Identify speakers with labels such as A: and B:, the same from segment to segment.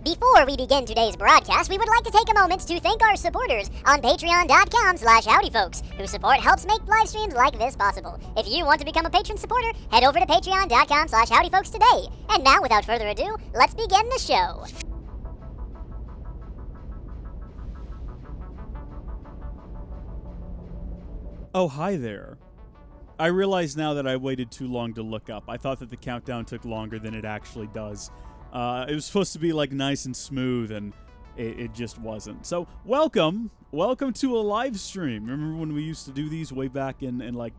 A: Before we begin today's broadcast, we would like to take a moment to thank our supporters on patreon.com/howdyfolks, whose support helps make live streams like this possible. If you want to become a patron supporter, head over to patreon.com/howdyfolks today. And now, without further ado, let's begin the show.
B: Oh, hi there. I realize now that I waited too long to look up. I thought that the countdown took longer than it actually does. It was supposed to be like nice and smooth, and it just wasn't. So welcome to a live stream. Remember when we used to do these way back in like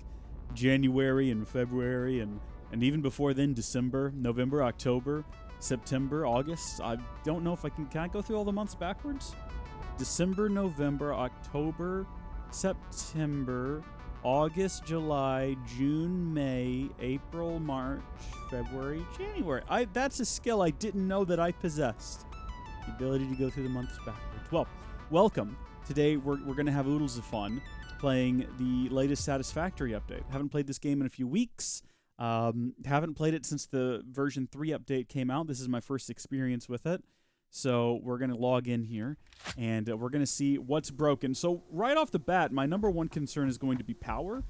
B: January and February and even before then, December, November, October, September, August. I don't know if can I go through all the months backwards? December, November, October, September, August, July, June, May, April, March, February, January. That's a skill I didn't know that I possessed. The ability to go through the months backwards. Well, welcome. Today we're going to have oodles of fun playing the latest Satisfactory update. Haven't played this game in a few weeks. Haven't played it since the version 3 update came out. This is my first experience with it. So we're going to log in here, and we're going to see what's broken. So right off the bat, my number one concern is going to be power.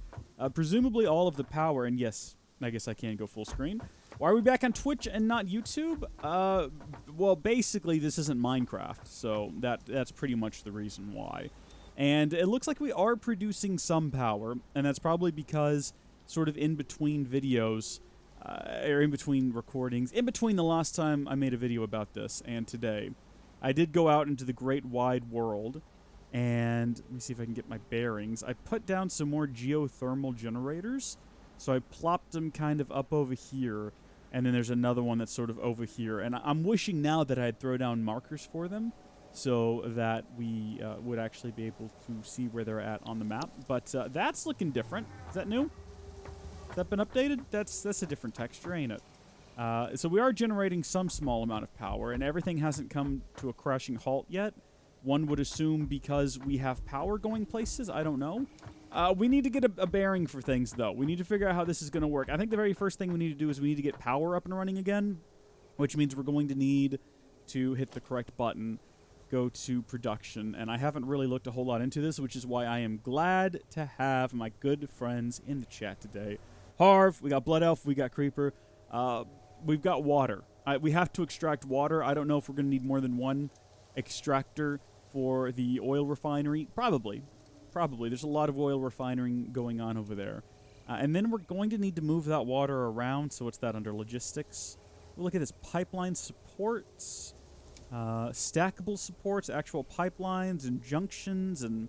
B: Presumably all of the power, and yes, I guess I can go full screen. Why are we back on Twitch and not YouTube? Well, basically, this isn't Minecraft, so that's pretty much the reason why. And it looks like we are producing some power, and that's probably because sort of in between videos, or in between recordings, in between the last time I made a video about this and today, I did go out into the great wide world, and let me see if I can get my bearings. I put down some more geothermal generators, so I plopped them kind of up over here, and then there's another one that's sort of over here, and I'm wishing now that I'd throw down markers for them so that we would actually be able to see where they're at on the map, but that's looking different. Is that new? Has that been updated? That's a different texture, ain't it? So we are generating some small amount of power, and everything hasn't come to a crashing halt yet. One would assume because we have power going places. I don't know. We need to get a bearing for things, though. We need to figure out how this is going to work. I think the very first thing we need to do is we need to get power up and running again, which means we're going to need to hit the correct button, go to production, and I haven't really looked a whole lot into this, which is why I am glad to have my good friends in the chat today. Harv, we got Blood Elf, we got Creeper, we've got water. We have to extract water. I don't know if we're going to need more than one extractor for the oil refinery. Probably. There's a lot of oil refining going on over there. And then we're going to need to move that water around, so what's that under logistics? We'll look at this pipeline supports, stackable supports, actual pipelines and junctions and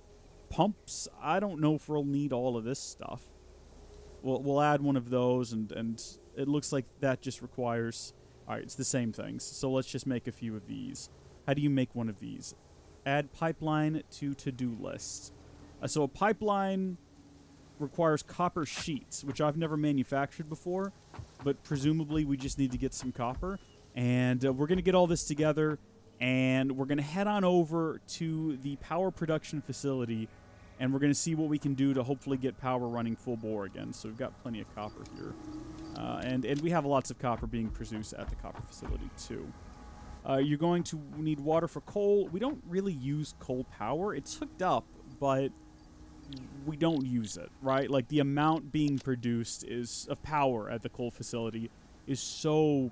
B: pumps. I don't know if we'll need all of this stuff. We'll add one of those, and it looks like that just requires... Alright, it's the same things. So let's just make a few of these. How do you make one of these? Add pipeline to-do list. So a pipeline requires copper sheets, which I've never manufactured before, but presumably we just need to get some copper. And we're going to get all this together, and we're going to head on over to the power production facility, and we're going to see what we can do to hopefully get power running full bore again. So we've got plenty of copper here. And we have lots of copper being produced at the copper facility, too. You're going to need water for coal. We don't really use coal power. It's hooked up, but we don't use it, right? Like, the amount being produced of power at the coal facility is so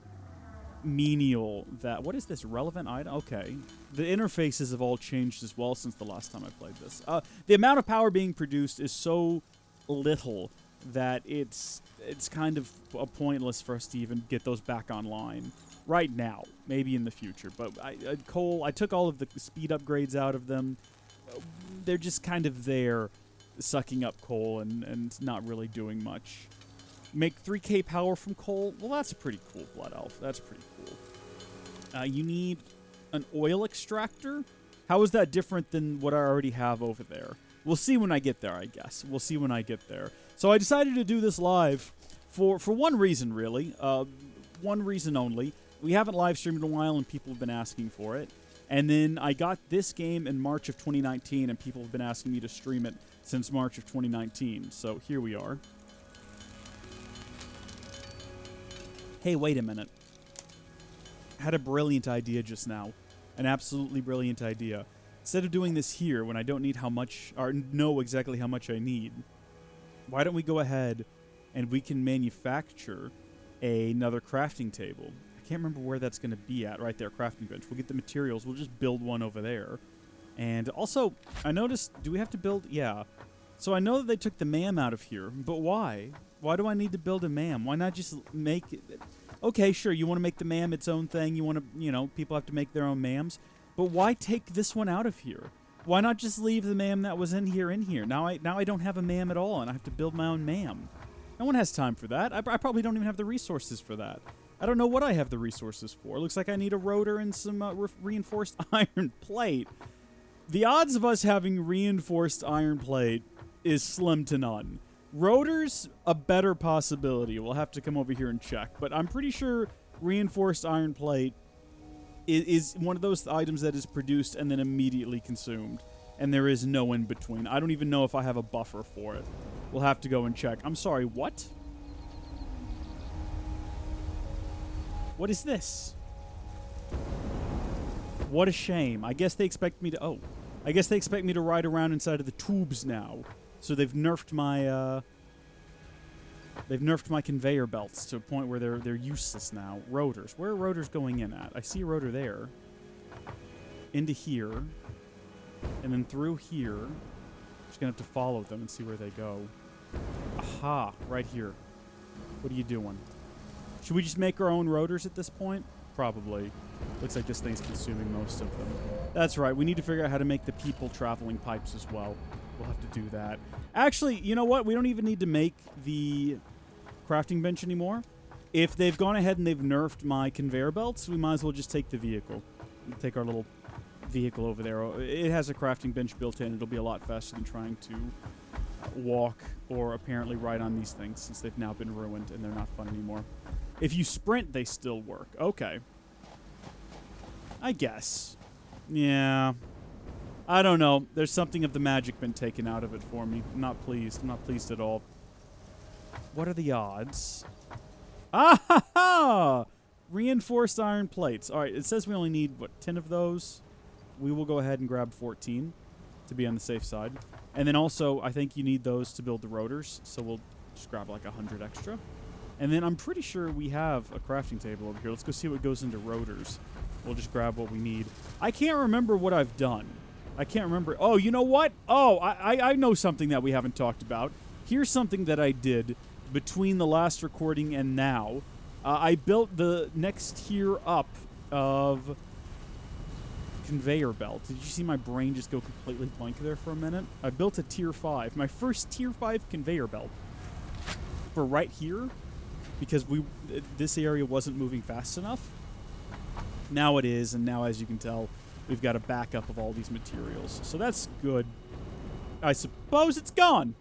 B: menial that... What is this? Relevant item? Okay. The interfaces have all changed as well since the last time I played this. The amount of power being produced is so little that it's kind of pointless for us to even get those back online right now. Maybe in the future. But coal, I took all of the speed upgrades out of them. They're just kind of there, sucking up coal and not really doing much. Make 3K power from coal? Well, that's pretty cool, Blood Elf. That's pretty cool. You need an oil extractor? How is that different than what I already have over there? We'll see when I get there, I guess. We'll see when I get there. So I decided to do this live for one reason, really. One reason only. We haven't live streamed in a while, and people have been asking for it. And then I got this game in March of 2019, and people have been asking me to stream it since March of 2019. So here we are. Hey, wait a minute. I had a brilliant idea just now. An absolutely brilliant idea. Instead of doing this here when I don't need how much, or know exactly how much I need, why don't we go ahead and we can manufacture another crafting table. I can't remember where that's going to be at. Right there, crafting bench. We'll get the materials. We'll just build one over there. And also, I noticed, do we have to build? Yeah. So I know that they took the MAM out of here, but why? Why do I need to build a MAM? Why not just make it? Okay, sure, you want to make the MAM its own thing. You want to, people have to make their own MAMs. But why take this one out of here? Why not just leave the MAM that was in here? Now I don't have a MAM at all, and I have to build my own MAM. No one has time for that. I probably don't even have the resources for that. I don't know what I have the resources for. It looks like I need a rotor and some reinforced iron plate. The odds of us having reinforced iron plate is slim to none. Rotors, a better possibility. We'll have to come over here and check. But I'm pretty sure reinforced iron plate is one of those items that is produced and then immediately consumed. And there is no in between. I don't even know if I have a buffer for it. We'll have to go and check. I'm sorry, what? What is this? What a shame. I guess they expect me to... Oh. I guess they expect me to ride around inside of the tubes now. So they've nerfed my... They've nerfed my conveyor belts to a point where they're useless now. Rotors. Where are rotors going in at? I see a rotor there. Into here. And then through here. Just gonna have to follow them and see where they go. Aha! Right here. What are you doing? Should we just make our own rotors at this point? Probably. Looks like this thing's consuming most of them. That's right. We need to figure out how to make the people traveling pipes as well. We'll have to do that. Actually, you know what? We don't even need to make the crafting bench anymore. If they've gone ahead and they've nerfed my conveyor belts, we might as well just take the vehicle. We'll take our little vehicle over there. It has a crafting bench built in. It'll be a lot faster than trying to walk or apparently ride on these things since they've now been ruined and they're not fun anymore. If you sprint, they still work. Okay. I guess. Yeah. I don't know. There's something of the magic been taken out of it for me. I'm not pleased. I'm not pleased at all. What are the odds? Ah ha ha! Reinforced iron plates. All right, it says we only need, what, 10 of those? We will go ahead and grab 14 to be on the safe side. And then also, I think you need those to build the rotors, so we'll just grab like 100 extra. And then I'm pretty sure we have a crafting table over here. Let's go see what goes into rotors. We'll just grab what we need. I can't remember what I've done. I can't remember. Oh, you know what? Oh, I know something that we haven't talked about. Here's something that I did between the last recording and now. I built the next tier up of conveyor belt. Did you see my brain just go completely blank there for a minute? I built a tier 5. My first tier 5 conveyor belt. For right here. Because this area wasn't moving fast enough. Now it is, and now, as you can tell, we've got a backup of all these materials. So that's good. I suppose it's gone.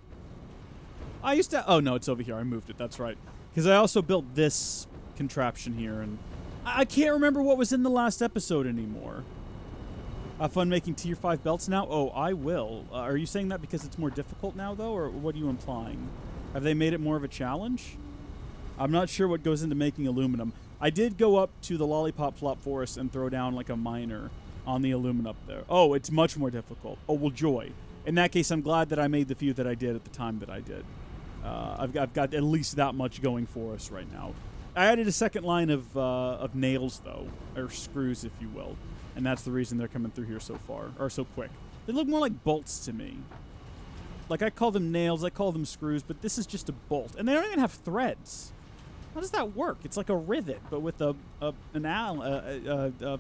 B: I used to... Oh, no, it's over here. I moved it. That's right. Because I also built this contraption here, and I can't remember what was in the last episode anymore. Have fun making tier 5 belts now? Oh, I will. Are you saying that because it's more difficult now, though, or what are you implying? Have they made it more of a challenge? I'm not sure what goes into making aluminum. I did go up to the Lollipop Flop Forest and throw down like a miner on the aluminum up there. Oh, it's much more difficult. Oh, well, joy. In that case, I'm glad that I made the few that I did at the time that I did. I've got at least that much going for us right now. I added a second line of nails, though, or screws, if you will. And that's the reason they're coming through here so far, or so quick. They look more like bolts to me. Like, I call them nails, I call them screws, but this is just a bolt. And they don't even have threads. How does that work? It's like a rivet, but with a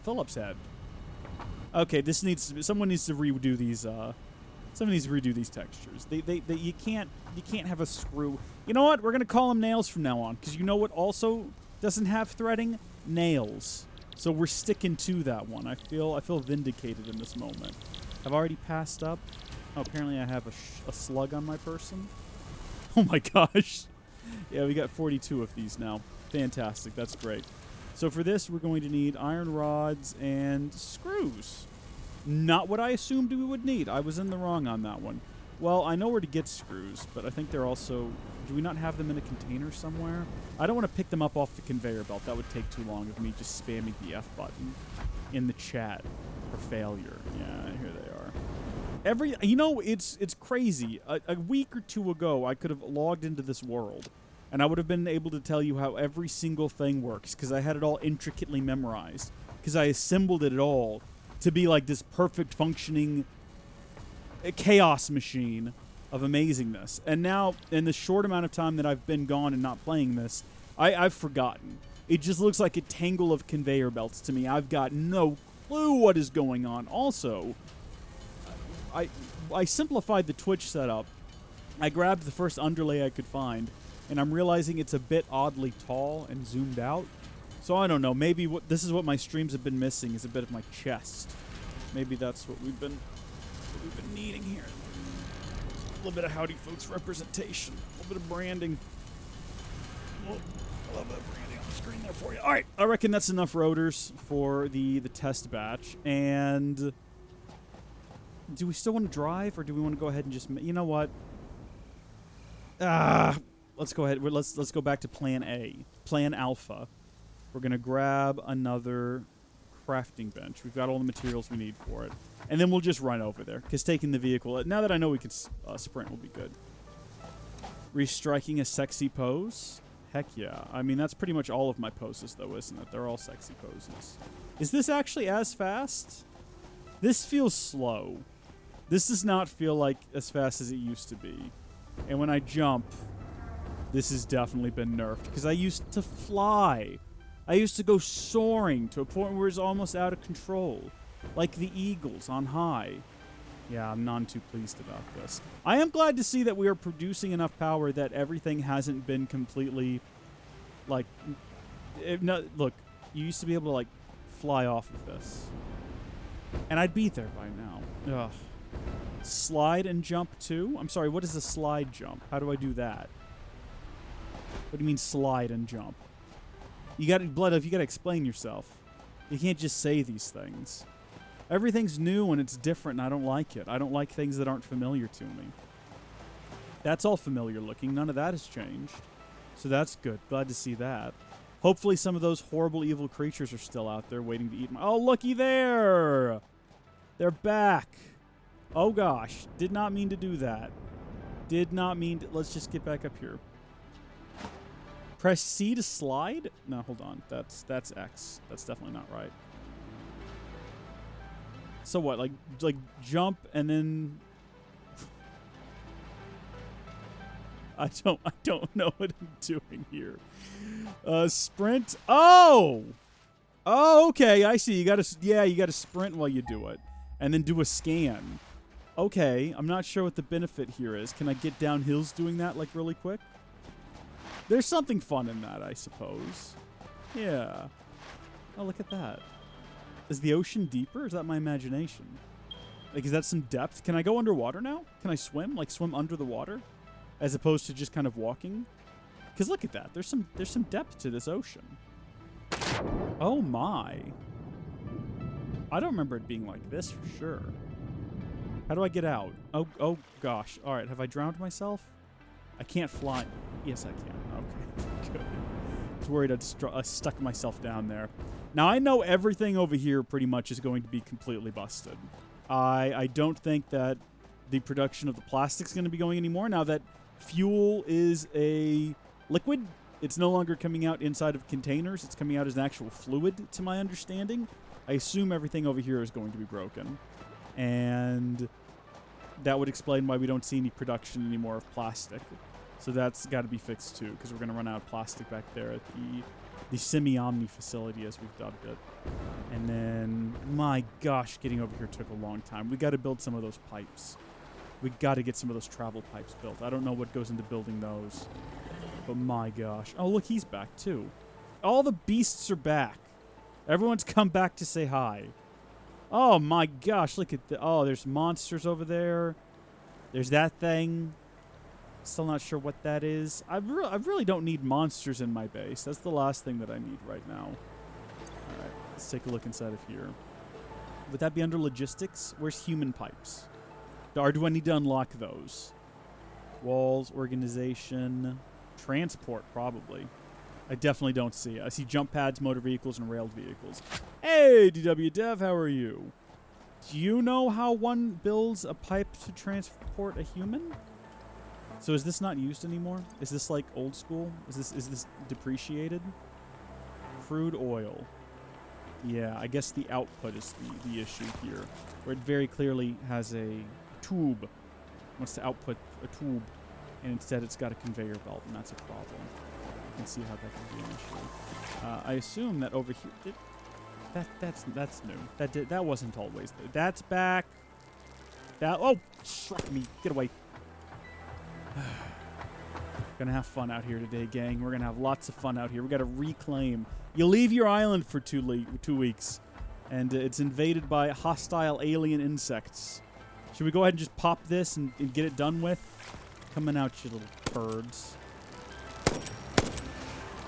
B: Phillips head. Okay, someone needs to redo these. Someone needs to redo these textures. You can't have a screw. You know what? We're gonna call them nails from now on, because you know what also doesn't have threading? Nails. So we're sticking to that one. I feel vindicated in this moment. I've already passed up. Oh, apparently I have a slug on my person. Oh my gosh. Yeah, we got 42 of these now. Fantastic. That's great. So for this, we're going to need iron rods and screws. Not what I assumed we would need. I was in the wrong on that one. Well, I know where to get screws, but I think they're also... Do we not have them in a container somewhere? I don't want to pick them up off the conveyor belt. That would take too long of me just spamming the F button in the chat for failure. Yeah, here they are. You know, it's crazy. A week or two ago, I could have logged into this world, and I would have been able to tell you how every single thing works, because I had it all intricately memorized, because I assembled it all to be like this perfect functioning chaos machine of amazingness. And now, in the short amount of time that I've been gone and not playing this, I've forgotten. It just looks like a tangle of conveyor belts to me. I've got no clue what is going on. Also, I simplified the Twitch setup. I grabbed the first underlay I could find, and I'm realizing it's a bit oddly tall and zoomed out. So I don't know. Maybe this is what my streams have been missing, is a bit of my chest. Maybe that's what we've been needing here. A little bit of Howdy Folks representation. A little bit of branding. A little bit of branding on the screen there for you. All right. I reckon that's enough rotors for the test batch. And do we still want to drive, or do we want to go ahead and just... You know what? Let's go ahead. Let's go back to Plan A. Plan Alpha. We're going to grab another crafting bench. We've got all the materials we need for it. And then we'll just run over there, because taking the vehicle... Now that I know we can sprint will be good. Restriking a sexy pose? Heck yeah. I mean, that's pretty much all of my poses, though, isn't it? They're all sexy poses. Is this actually as fast? This feels slow. This does not feel like as fast as it used to be. And when I jump, this has definitely been nerfed, because I used to fly. I used to go soaring to a point where it's almost out of control. Like the eagles on high. Yeah, I'm none too pleased about this. I am glad to see that we are producing enough power that everything hasn't been completely, like... look, you used to be able to, like, fly off of this. And I'd be there by now. Ugh. Slide and jump, too? I'm sorry, what is a slide jump? How do I do that? What do you mean slide and jump? You gotta, Blood, you gotta explain yourself. You can't just say these things. Everything's new and it's different, and I don't like it. I don't like things that aren't familiar to me. That's all familiar looking. None of that has changed. So that's good. Glad to see that. Hopefully some of those horrible evil creatures are still out there waiting to eat my... Oh, looky there! They're back. Oh, gosh. Did not mean to do that. Did not mean to... Let's just get back up here. Press C to slide? No, hold on. That's X. That's definitely not right. So what? Like jump and then... I don't know what I'm doing here. Sprint. Oh! Oh, okay. I see. You gotta sprint while you do it. And then do a scan. Okay. I'm not sure what the benefit here is. Can I get down hills doing that, like, really quick? There's something fun in that, I suppose. Yeah. Oh, look at that. Is the ocean deeper? Or is that my imagination? Like, is that some depth? Can I go underwater now? Can I swim? Like, swim under the water? As opposed to just kind of walking? Because look at that. There's some depth to this ocean. Oh, my. I don't remember it being like this for sure. How do I get out? Oh gosh. All right. Have I drowned myself? I can't fly. Yes, I can. Okay. Good. I was worried I'd stuck myself down there. Now, I know everything over here pretty much is going to be completely busted. I don't think that the production of the plastic's going to be going anymore. Now that fuel is a liquid, it's no longer coming out inside of containers. It's coming out as an actual fluid, to my understanding. I assume everything over here is going to be broken. And that would explain why we don't see any production anymore of plastic. So that's got to be fixed too, because we're going to run out of plastic back there at the semi-omni facility, as we've dubbed it. And then, my gosh, getting over here took a long time. We got to build some of those pipes. We got to get some of those travel pipes built. I don't know what goes into building those, but my gosh. Oh, look, he's back too. All the beasts are back. Everyone's come back to say hi. Oh my gosh, look at there's monsters over there. There's that thing. Still not sure what that is. I really don't need monsters in my base. That's the last thing that I need right now. All right, let's take a look inside of here. Would that be under logistics? Where's human pipes? Or do I need to unlock those? Walls, organization, transport, probably. I definitely don't see it. I see jump pads, motor vehicles, and railed vehicles. Hey, DW Dev, how are you? Do you know how one builds a pipe to transport a human? So is this not used anymore? Is this like old school? Is this depreciated? Crude oil. Yeah, I guess the output is the issue here, where it very clearly has a tube. It wants to output a tube, and instead it's got a conveyor belt, and that's a problem. You can see how that can be an issue. I assume that over here, that's new. That wasn't always there. That's back. Oh, struck me. Get away. Gonna have fun out here today, gang. We're gonna have lots of fun out here. We gotta reclaim. You leave your island for 2 weeks, and it's invaded by hostile alien insects. Should we go ahead and just pop this and get it done with? Coming out, you little birds.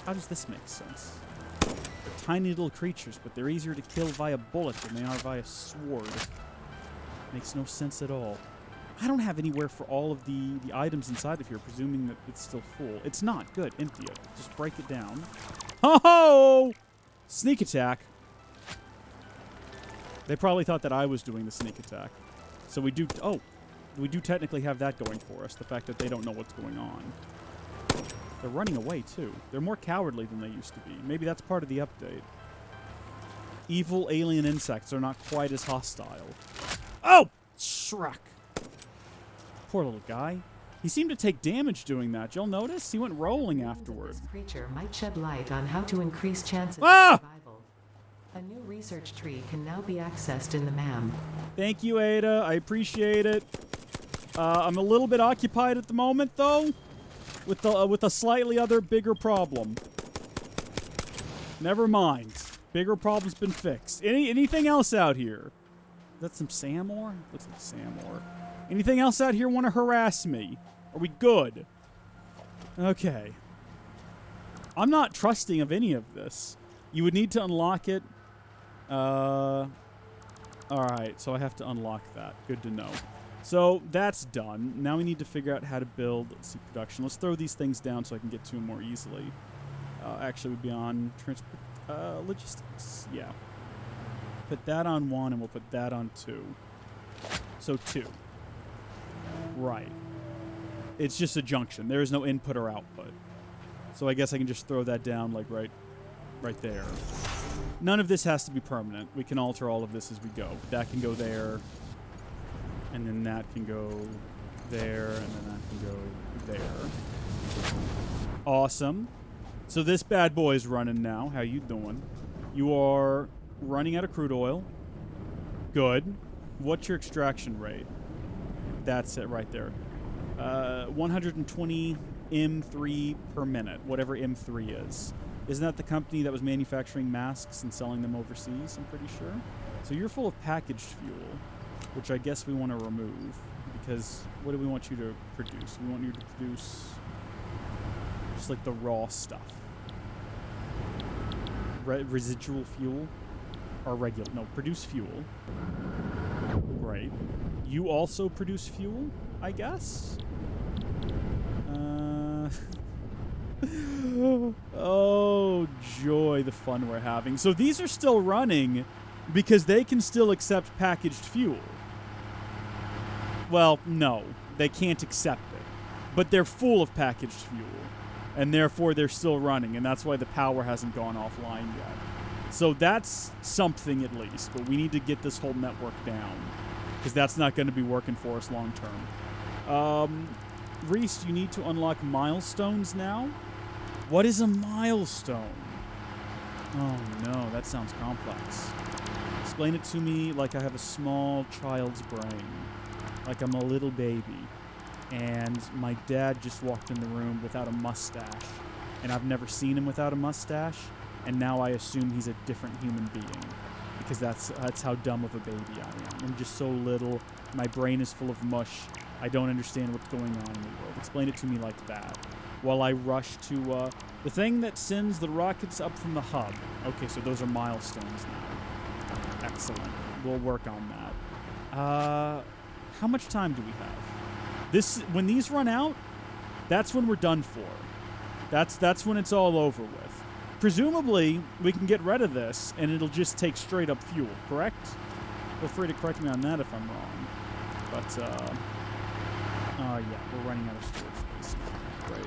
B: How does this make sense? They're tiny little creatures, but they're easier to kill via bullet than they are via sword. Makes no sense at all. I don't have anywhere for all of the items inside of here, presuming that it's still full. It's not. Good. Empty it. Just break it down. Ho-ho! Sneak attack. They probably thought that I was doing the sneak attack. So we do... Oh! We do technically have that going for us. The fact that they don't know what's going on. They're running away, too. They're more cowardly than they used to be. Maybe that's part of the update. Evil alien insects are not quite as hostile. Oh! Shrek! Poor little guy. He seemed to take damage doing that. Y'all notice? He went rolling afterward.
C: This creature might shed light on how to increase chances of survival. A new research tree can now be accessed in the MAM.
B: Thank you, Ada. I appreciate it. I'm a little bit occupied at the moment, though, with a slightly other bigger problem. Never mind. Bigger problem's been fixed. Anything else out here? Is that some SAM ore? Looks like SAM ore. Anything else out here want to harass me? Are we good? Okay. I'm not trusting of any of this. You would need to unlock it. Alright, so I have to unlock that. Good to know. So that's done. Now we need to figure out how to build production. Let's throw these things down so I can get to them more easily. Actually, we'd be on logistics. Yeah. Put that on 1, and we'll put that on 2. So 2. Right. It's just a junction. There is no input or output. So I guess I can just throw that down, like, right there. None of this has to be permanent. We can alter all of this as we go. That can go there, and then that can go there, and then that can go there. Awesome. So this bad boy is running now. How you doing? You are running out of crude oil. Good. What's your extraction rate? That's it right there. 120 M3 per minute, whatever M3 is. Isn't that the company that was manufacturing masks and selling them overseas, I'm pretty sure? So you're full of packaged fuel, which I guess we want to remove, because what do we want you to produce? We want you to produce just like the raw stuff. Residual fuel? Or regular? No, produce fuel. Right. You also produce fuel, I guess? Oh, joy, the fun we're having. So these are still running because they can still accept packaged fuel. Well, no, they can't accept it. But they're full of packaged fuel. And therefore, they're still running, and that's why the power hasn't gone offline yet. So that's something at least, but we need to get this whole network down, because that's not going to be working for us long term. Rees, you need to unlock milestones now? What is a milestone? Oh no, that sounds complex. Explain it to me like I have a small child's brain, like I'm a little baby, and my dad just walked in the room without a mustache, and I've never seen him without a mustache, and now I assume he's a different human being, because that's how dumb of a baby I am. I'm just so little. My brain is full of mush. I don't understand what's going on in the world. Explain it to me like that. While I rush to the thing that sends the rockets up from the hub. Okay, so those are milestones now. Excellent. We'll work on that. How much time do we have? When these run out, that's when we're done for. That's when it's all over with. Presumably, we can get rid of this, and it'll just take straight up fuel, correct? Feel free to correct me on that if I'm wrong. But, yeah, we're running out of storage space now. Great.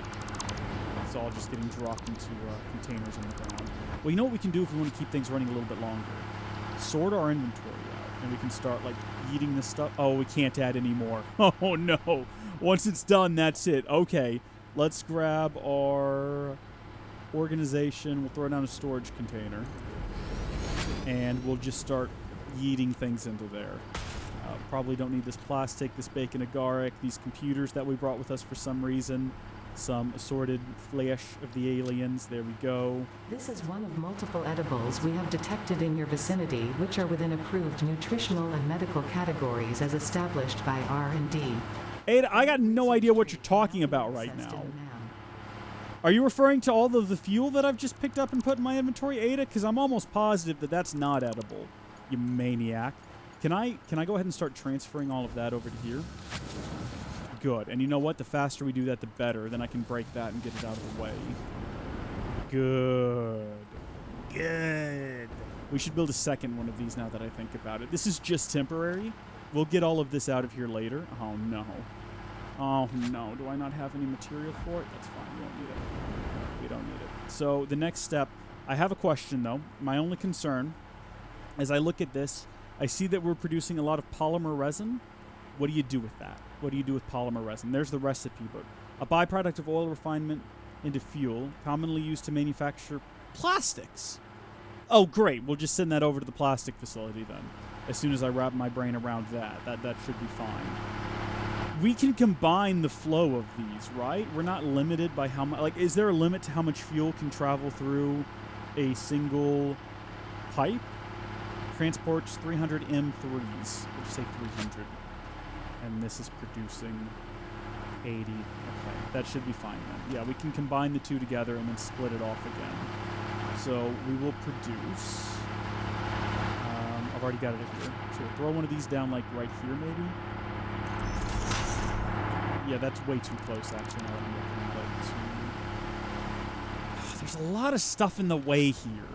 B: It's all just getting dropped into containers on the ground. Well, you know what we can do if we want to keep things running a little bit longer? Sort our inventory out, and we can start, like, eating this stuff. Oh, we can't add any more. Oh, no. Once it's done, that's it. Okay, let's grab our organization. We'll throw down a storage container, and we'll just start yeeting things into there. Probably don't need this plastic, this bacon agaric, these computers that we brought with us for some reason, some assorted flesh of the aliens. There we go.
C: This is one of multiple edibles we have detected in your vicinity, which are within approved nutritional and medical categories as established by R&D.
B: Ada, I got no idea what you're talking about right now. Are you referring to all of the fuel that I've just picked up and put in my inventory, Ada? Because I'm almost positive that that's not edible, you maniac. Can I go ahead and start transferring all of that over to here? Good. And you know what? The faster we do that, the better. Then I can break that and get it out of the way. Good. Good. We should build a second one of these now that I think about it. This is just temporary. We'll get all of this out of here later. Oh, no. Oh, no. Do I not have any material for it? That's fine. We don't need it. We don't need it. So the next step, I have a question, though. My only concern, as I look at this, I see that we're producing a lot of polymer resin. What do you do with that? What do you do with polymer resin? There's the recipe book. A byproduct of oil refinement into fuel, commonly used to manufacture plastics. Oh, great. We'll just send that over to the plastic facility then. As soon as I wrap my brain around that should be fine. We can combine the flow of these, right? We're not limited by how much. Like, is there a limit to how much fuel can travel through a single pipe? Transports 300 M3s. We'll just say 300. And this is producing 80. Okay, that should be fine then. Yeah, we can combine the two together and then split it off again. So we will produce. I've already got it here. So we'll throw one of these down like right here maybe. Yeah, that's way too close actually. Now that I'm looking at it. There's a lot of stuff in the way here.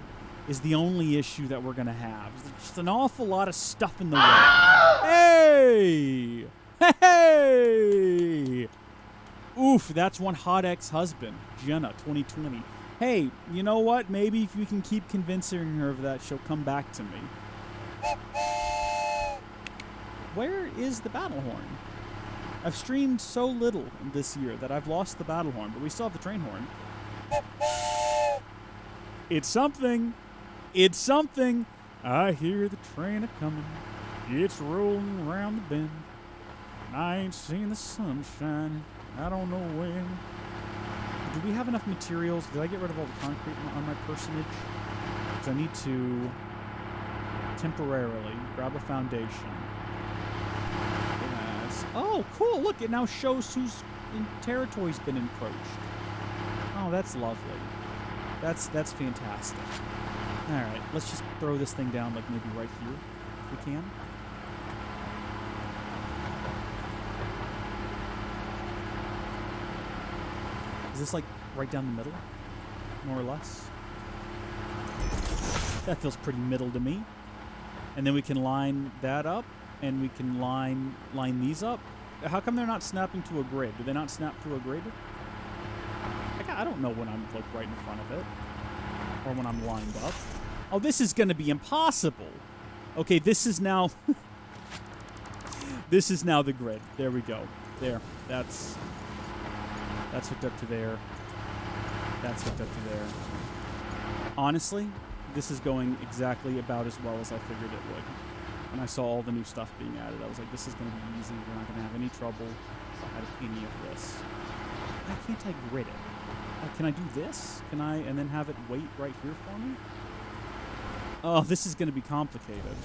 B: Is the only issue that we're going to have. There's just an awful lot of stuff in the way. Hey! Hey! Oof, that's one hot ex-husband. Jenna, 2020. Hey, you know what? Maybe if you can keep convincing her of that, she'll come back to me. Where is the battle horn? I've streamed so little this year that I've lost the battle horn, but we still have the train horn. It's something. It's something. I hear the train a-coming. It's rolling around the bend. I ain't seen the sun shining. I don't know when. Do we have enough materials? Did I get rid of all the concrete on my personage? Because I need to temporarily grab a foundation. Yes. Oh, cool. Look, it now shows whose territory's been encroached. Oh, that's lovely. That's fantastic. All right, let's just throw this thing down, like maybe right here, if we can. Is this like right down the middle, more or less? That feels pretty middle to me. And then we can line that up, and we can line these up. How come they're not snapping to a grid? Do they not snap to a grid? I don't know when I'm like right in front of it, or when I'm lined up. Oh, this is going to be impossible. Okay, this is now this is now the grid. There we go. There. That's hooked up to there. That's hooked up to there. Honestly, this is going exactly about as well as I figured it would. When I saw all the new stuff being added, I was like, this is going to be easy. We're not going to have any trouble out of any of this. Why can't I grid it? Can I do this? Can I, and then have it wait right here for me? Oh, this is going to be complicated.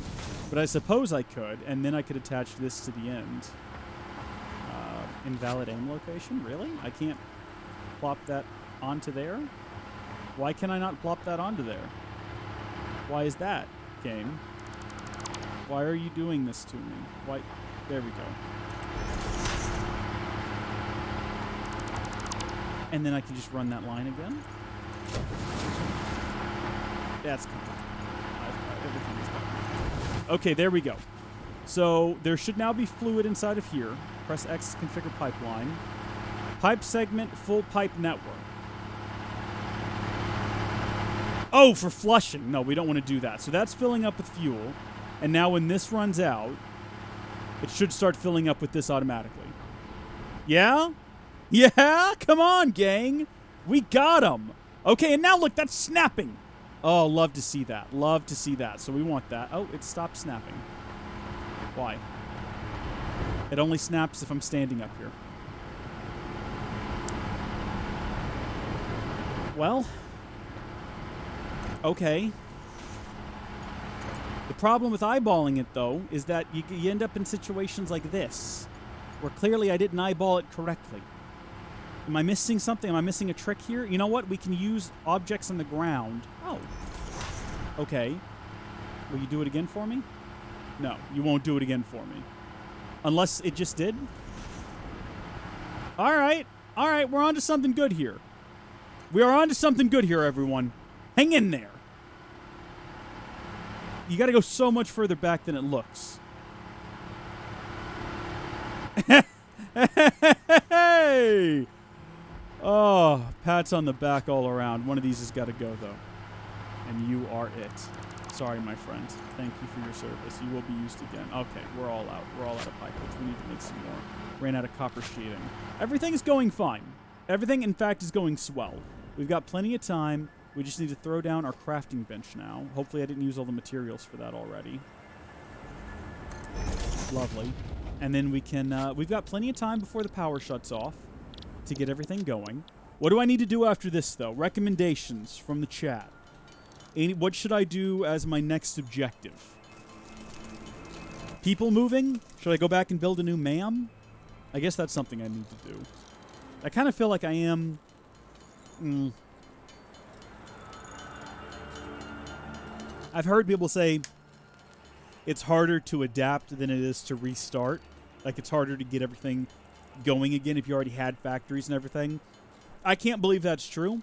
B: But I suppose I could, and then I could attach this to the end. Invalid aim location? Really? I can't plop that onto there? Why can I not plop that onto there? Why is that, game? Why are you doing this to me? Why? There we go. And then I can just run that line again. That's cool. Everything is done. Okay, there we go. So there should now be fluid inside of here. Press X to configure pipeline. Pipe segment, full pipe network. Oh, for flushing. No, we don't want to do that. So that's filling up with fuel. And now when this runs out, it should start filling up with this automatically. Yeah? Yeah? Come on, gang. We got him. Okay, and now look, that's snapping. Oh, love to see that. Love to see that. So we want that. Oh, it stopped snapping. Why? It only snaps if I'm standing up here. Well, okay. The problem with eyeballing it, though, is that you end up in situations like this, where clearly I didn't eyeball it correctly. Am I missing something? Am I missing a trick here? You know what? We can use objects on the ground. Oh. Okay. Will you do it again for me? No, you won't do it again for me. Unless it just did? All right. All right, we're on to something good here. We are on to something good here, everyone. Hang in there. You got to go so much further back than it looks. Hey! Oh, pats on the back all around. One of these has got to go, though. And you are it. Sorry, my friend. Thank you for your service. You will be used again. Okay, we're all out. We're all out of pipe, which we need to make some more. Ran out of copper sheeting. Everything is going fine. Everything, in fact, is going swell. We've got plenty of time. We just need to throw down our crafting bench now. Hopefully I didn't use all the materials for that already. Lovely. And then we can, we've got plenty of time before the power shuts off to get everything going. What do I need to do after this, though? Recommendations from the chat. What should I do as my next objective? People moving? Should I go back and build a new MAM? I guess that's something I need to do. I kind of feel like I am... I've heard people say it's harder to adapt than it is to restart. Like, it's harder to get everything going again if you already had factories and everything. I can't believe that's true,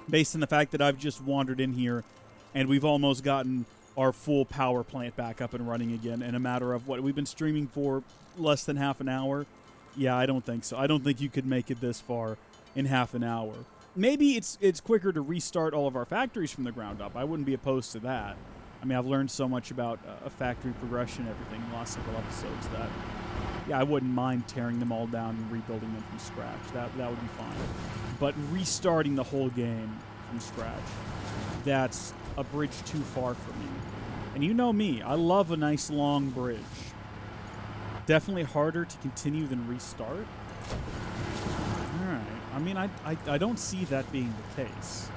B: based on the fact that I've just wandered in here and we've almost gotten our full power plant back up and running again in a matter of, what, we've been streaming for less than half an hour? Yeah, I don't think so. I don't think you could make it this far in half an hour. Maybe it's quicker to restart all of our factories from the ground up. I wouldn't be opposed to that. I mean, I've learned so much about factory progression and everything in the last couple episodes that, yeah, I wouldn't mind tearing them all down and rebuilding them from scratch. That would be fine. But restarting the whole game from scratch, that's a bridge too far for me. And you know me, I love a nice long bridge. Definitely harder to continue than restart. Alright. I mean, I don't see that being the case.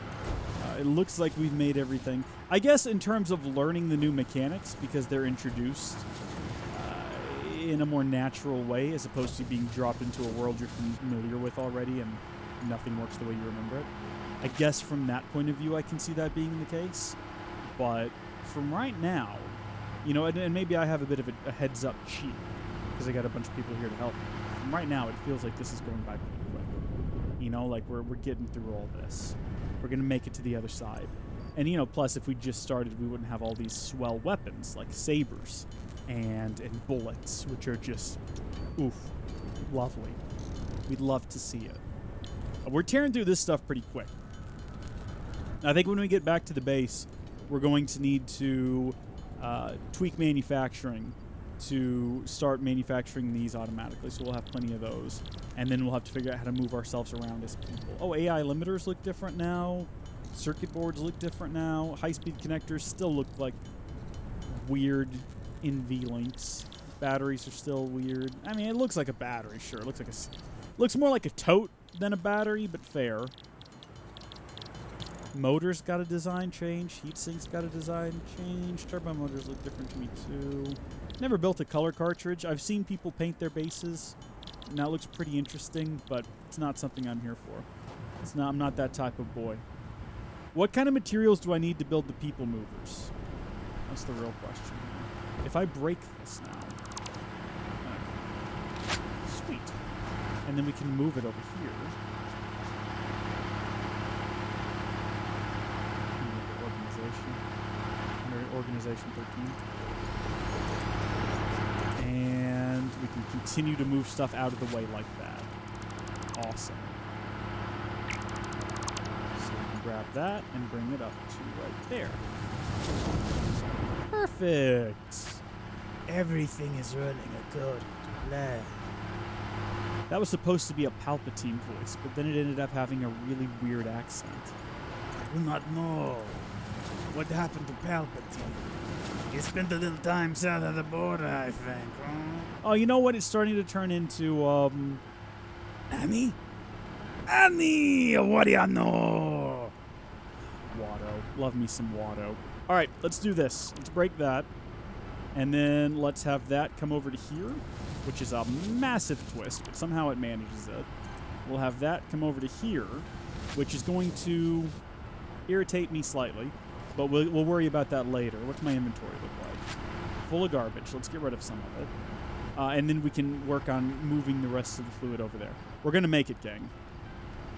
B: It looks like we've made everything. I guess in terms of learning the new mechanics, because they're introduced in a more natural way, as opposed to being dropped into a world you're familiar with already and nothing works the way you remember it. I guess from that point of view, I can see that being the case. But from right now, you know, and maybe I have a bit of a heads-up cheat, because I got a bunch of people here to help. From right now, it feels like this is going by pretty quick. You know, like we're getting through all this. We're going to make it to the other side. And, you know, plus if we just started, we wouldn't have all these swell weapons like sabers and bullets, which are just, oof, lovely. We'd love to see it. We're tearing through this stuff pretty quick. I think when we get back to the base, we're going to need to tweak manufacturing to start manufacturing these automatically, so we'll have plenty of those. And then we'll have to figure out how to move ourselves around as people. Oh, AI limiters look different now. Circuit boards look different now. High-speed connectors still look like weird NV-links. Batteries are still weird. I mean, it looks like a battery, sure. It looks more like a tote than a battery, but fair. Motors got a design change. Heat sinks got a design change. Turbo motors look different to me, too. Never built a color cartridge. I've seen people paint their bases. And that looks pretty interesting, but it's not something I'm here for. I'm not that type of boy. What kind of materials do I need to build the people movers? That's the real question. If I break this now... Sweet. And then we can move it over here. organization. Under Organization 13. And we can continue to move stuff out of the way like that. Awesome. So we can grab that and bring it up to right there. Perfect. Everything is running according to plan. That was supposed to be a Palpatine voice, but then it ended up having a really weird accent. I do not know what happened to Palpatine. He spent a little time south of the border, I think. Oh, you know what? It's starting to turn into, Annie? Annie! What do you know? Watto. Love me some Watto. All right, let's do this. Let's break that. And then let's have that come over to here, which is a massive twist, but somehow it manages it. We'll have that come over to here, which is going to irritate me slightly, but we'll worry about that later. What's my inventory look like? Full of garbage. Let's get rid of some of it. And then we can work on moving the rest of the fluid over there. We're going to make it, gang.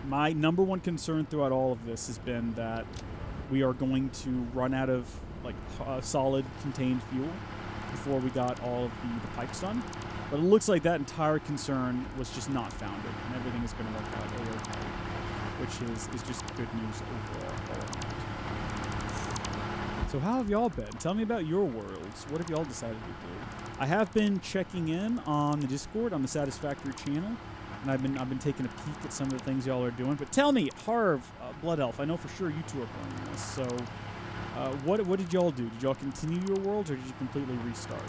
B: My number one concern throughout all of this has been that we are going to run out of solid contained fuel before we got all of the pipes done. But it looks like that entire concern was just not founded, and everything is going to work out okay, which is just good news overall. So how have y'all been? Tell me about your worlds. What have y'all decided to do? I have been checking in on the Discord, on the Satisfactory channel, and I've been taking a peek at some of the things y'all are doing. But tell me, Harv, Blood Elf, I know for sure you two are playing this, so what did y'all do? Did y'all continue your worlds, or did you completely restart?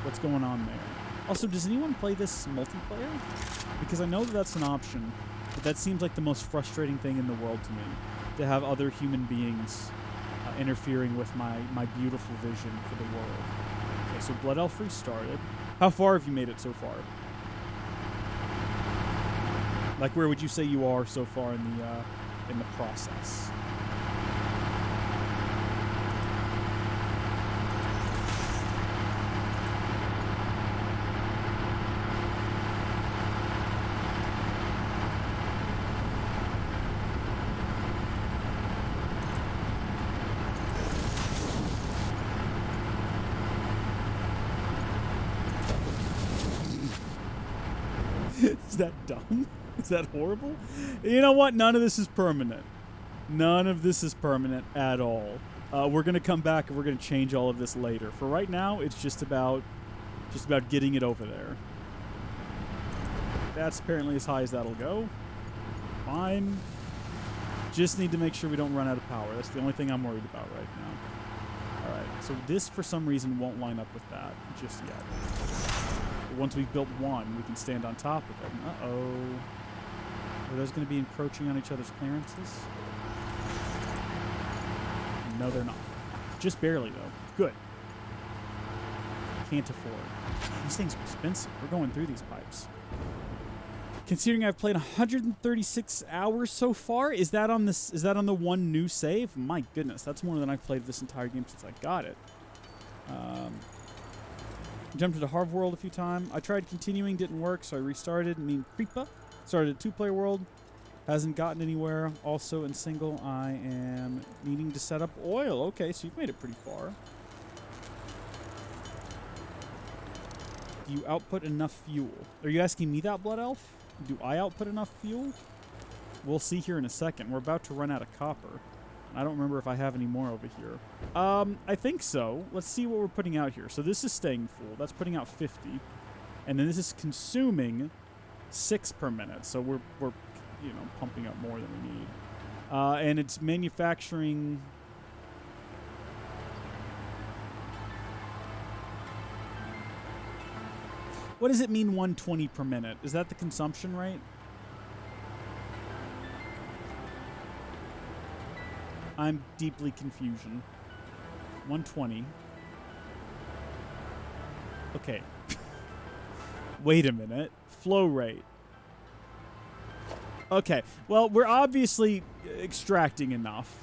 B: What's going on there? Also, does anyone play this multiplayer? Because I know that that's an option, but that seems like the most frustrating thing in the world to me, to have other human beings interfering with my beautiful vision for the world. Okay, so Blood Elf restarted. How far have you made it so far? Like, where would you say you are so far in the process? Is that dumb? Is that horrible? You know what? None of this is permanent. None of this is permanent at all. We're going to come back and we're going to change all of this later. For right now, it's just about getting it over there. That's apparently as high as that'll go. Fine. Just need to make sure we don't run out of power. That's the only thing I'm worried about right now. All right. So this, for some reason, won't line up with that just yet. But once we've built one, we can stand on top of it. Uh-oh. Are those going to be encroaching on each other's clearances? No, they're not. Just barely, though. Good. Can't afford. These things are expensive. We're going through these pipes. Considering I've played 136 hours so far, is that on this? Is that on the one new save? My goodness, that's more than I've played this entire game since I got it. Jumped into Harv World a few times. I tried continuing, didn't work, so I restarted. Creepa. Started a 2-player world. Hasn't gotten anywhere. Also in single, I am needing to set up oil. Okay, so you've made it pretty far. Do you output enough fuel? Are you asking me that, Blood Elf? Do I output enough fuel? We'll see here in a second. We're about to run out of copper. I don't remember if I have any more over here. I think so. Let's see what we're putting out here. So this is staying full. That's putting out 50. And then this is consuming 6 per minute. So we're pumping up more than we need. And it's manufacturing... What does it mean 120 per minute? Is that the consumption rate? I'm deeply confusion. 120. Okay. Wait a minute. Flow rate. Okay. Well, we're obviously extracting enough.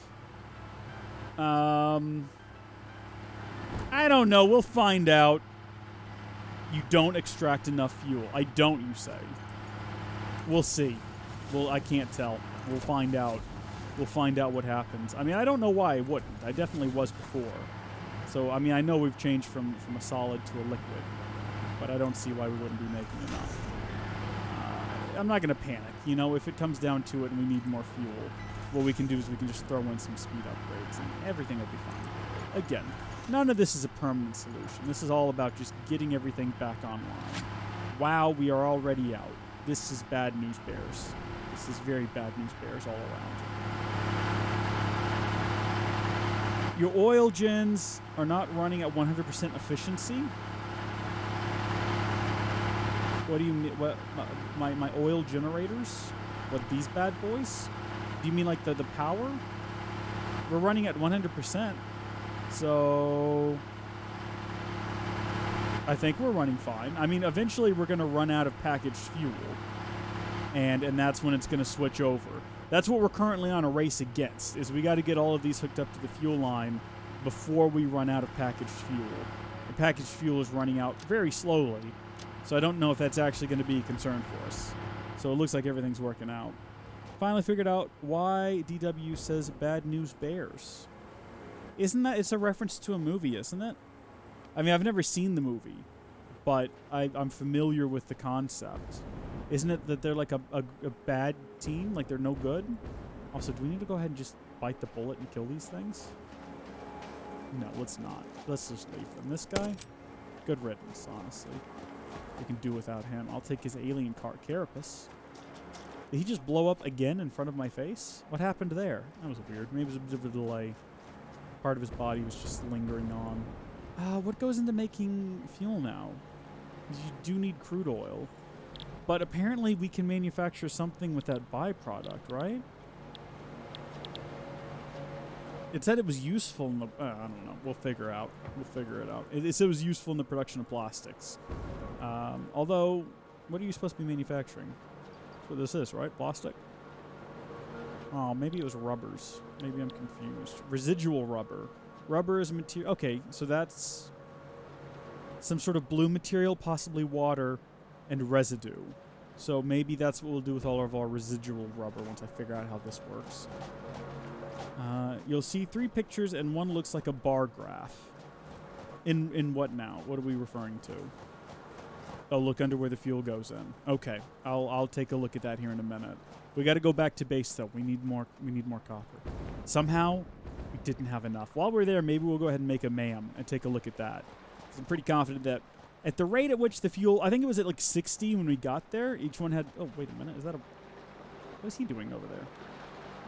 B: I don't know. We'll find out. You don't extract enough fuel. I don't, you say. We'll see. Well, I can't tell. We'll find out. we'll find out what happens. I mean, I don't know why I wouldn't. I definitely was before. So, I mean, I know we've changed from a solid to a liquid, but I don't see why we wouldn't be making enough. I'm not going to panic. You know, if it comes down to it and we need more fuel, what we can do is we can just throw in some speed upgrades and everything will be fine. Again, none of this is a permanent solution. This is all about just getting everything back online. Wow, we are already out. This is bad news bears. This is very bad news bears all around. Your oil gens are not running at 100% efficiency. What do you mean? What my oil generators? What, these bad boys? Do you mean like the power? We're running at 100%. So I think we're running fine. I mean, eventually we're going to run out of packaged fuel. And that's when it's going to switch over. That's what we're currently on a race against, is we got to get all of these hooked up to the fuel line before we run out of packaged fuel. The packaged fuel is running out very slowly, so I don't know if that's actually going to be a concern for us. So it looks like everything's working out. Finally figured out why DW says bad news bears. Isn't that, it's a reference to a movie, isn't it? I mean, I've never seen the movie, but I'm familiar with the concept. Isn't it that they're like a bad team? Like they're no good? Also, do we need to go ahead and just bite the bullet and kill these things? No, let's not. Let's just leave them. This guy? Good riddance, honestly. We can do without him. I'll take his alien carapace. Did he just blow up again in front of my face? What happened there? That was weird. Maybe it was a bit of a delay. Part of his body was just lingering on. What goes into making fuel now? You do need crude oil. But apparently we can manufacture something with that byproduct, right? It said it was useful in the... I don't know. We'll figure it out. It said it was useful in the production of plastics. Although, what are you supposed to be manufacturing? That's what this is, right? Plastic? Oh, maybe it was rubbers. Maybe I'm confused. Residual rubber. Rubber is material... Okay, so that's some sort of blue material, possibly water, and residue. So maybe that's what we'll do with all of our residual rubber once I figure out how this works. You'll see 3 pictures and one looks like a bar graph. In what now? What are we referring to? Oh, look under where the fuel goes in. Okay, I'll take a look at that here in a minute. We got to go back to base though. We need more copper. Somehow we didn't have enough. While we're there, maybe we'll go ahead and make a MAM and take a look at that. I'm pretty confident that at the rate at which the fuel, I think it was at like 60 when we got there. Each one had, oh, wait a minute. Is that a, what is he doing over there?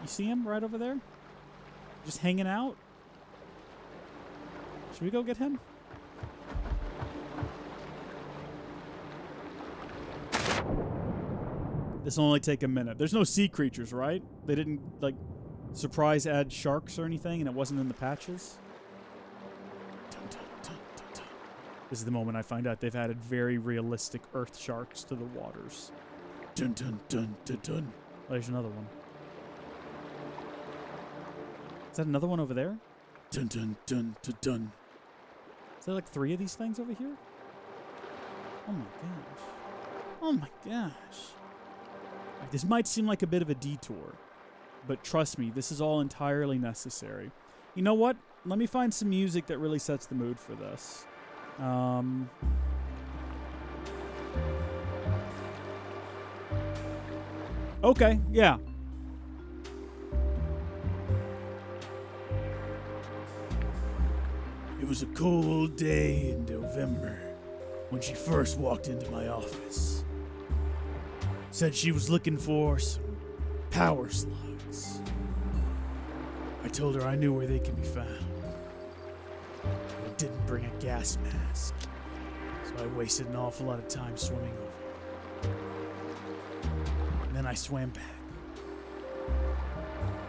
B: You see him right over there? Just hanging out? Should we go get him? This will only take a minute. There's no sea creatures, right? They didn't, like, surprise add sharks or anything and it wasn't in the patches? This is the moment I find out they've added very realistic earth sharks to the waters. Dun dun dun dun dun. Oh, there's another one. Is that another one over there? Dun dun dun dun dun. Is there like 3 of these things over here? Oh my gosh. Oh my gosh. This might seem like a bit of a detour, but trust me, this is all entirely necessary. You know what? Let me find some music that really sets the mood for this. Okay, yeah. It was a cold day in November when she first walked into my office. Said she was looking for some power slugs. I told her I knew where they could be found. Didn't bring a gas mask, so I wasted an awful lot of time swimming over. And then I swam back.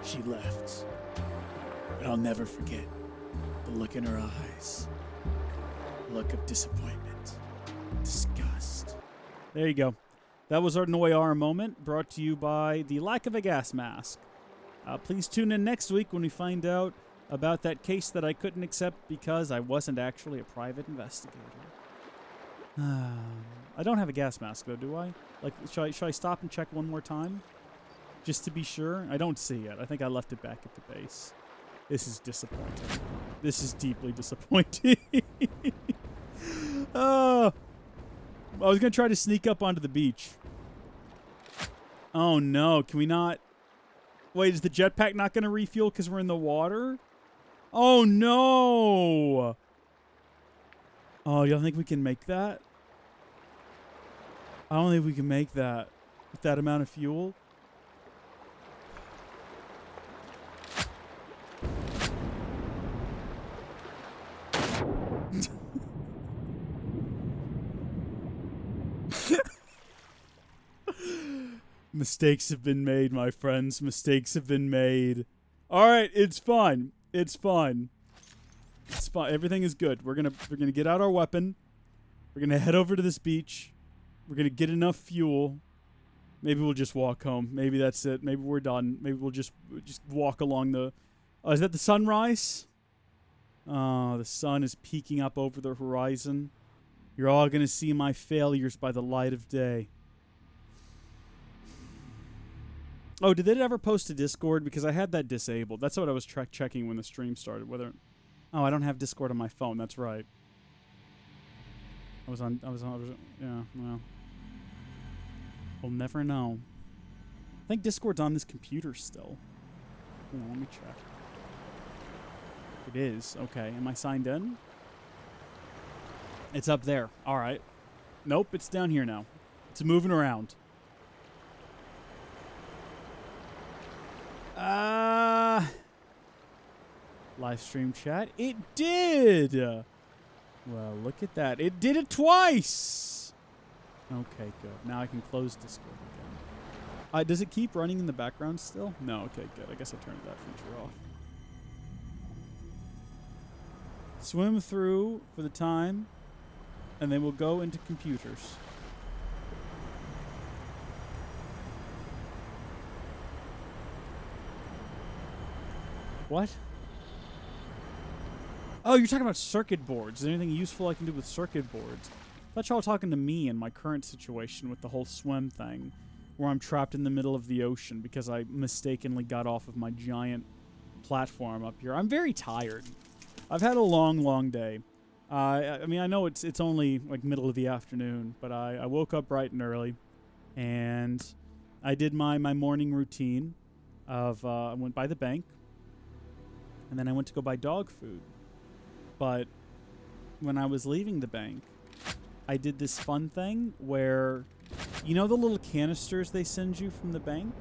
B: She left, but I'll never forget the look in her eyes. The look of disappointment, disgust. There you go. That was our Noir moment, brought to you by the lack of a gas mask. Please tune in next week when we find out about that case that I couldn't accept because I wasn't actually a private investigator. I don't have a gas mask, though, do I? Like, should I stop and check one more time? just to be sure. I don't see it. I think I left it back at the base. This is disappointing. This is deeply disappointing. I was going to try to sneak up onto the beach. Oh, no. Can we not? Wait, is the jetpack not going to refuel because we're in the water? Oh, no. Oh, you don't think we can make that? I don't think we can make that with that amount of fuel. Mistakes have been made, my friends. Mistakes have been made. All right, it's fine. It's fine. It's fine. Everything is good. We're gonna get out our weapon. We're gonna head over to this beach. We're gonna get enough fuel. Maybe we'll just walk home. Maybe that's it. Maybe we're done. Maybe we'll just walk along the. Oh, is that the sunrise? Oh, the sun is peeking up over the horizon. You're all gonna see my failures by the light of day. Oh, did they ever post to Discord? Because I had that disabled. That's what I was checking when the stream started. Whether, oh, I don't have Discord on my phone. That's right. I was on. Yeah. Well, we'll never know. I think Discord's on this computer still. Hold on, let me check. It is. Okay. Am I signed in? It's up there. All right. Nope. It's down here now. It's moving around. Live stream chat. It did. Well, look at that. It did it twice. Okay, good. Now I can close Discord again. Does it keep running in the background still? No. Okay, good. I guess I turned that feature off. Swim through for the time, and then we'll go into computers. What? Oh, you're talking about circuit boards. Is there anything useful I can do with circuit boards? I thought y'all were talking to me in my current situation with the whole swim thing, where I'm trapped in the middle of the ocean because I mistakenly got off of my giant platform up here. I'm very tired. I've had a long, long day. I mean, I know it's only like middle of the afternoon, but I woke up bright and early, and I did my morning routine of I went by the bank, and then I went to go buy dog food. But when I was leaving the bank, I did this fun thing where, you know the little canisters they send you from the bank?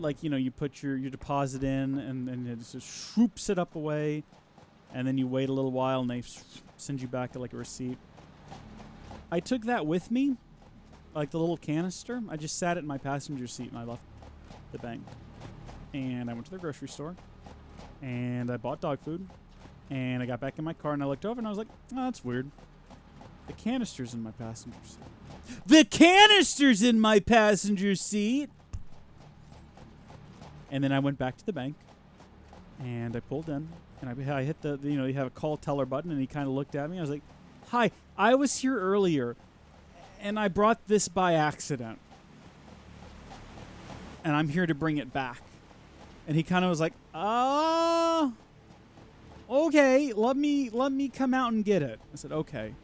B: Like, you know, you put your deposit in, and then it just swoops it up away, and then you wait a little while, and they send you back like a receipt. I took that with me, like the little canister. I just sat it in my passenger seat, and I left the bank. And I went to the grocery store, and I bought dog food. And I got back in my car, and I looked over, and I was like, oh, that's weird. The canister's in my passenger seat. The canister's in my passenger seat! And then I went back to the bank, and I pulled in, and I hit the you know, you have a call teller button, and he kind of looked at me. I was like, hi, I was here earlier, and I brought this by accident. And I'm here to bring it back. And he kind of was like, okay, let me come out and get it. I said, okay.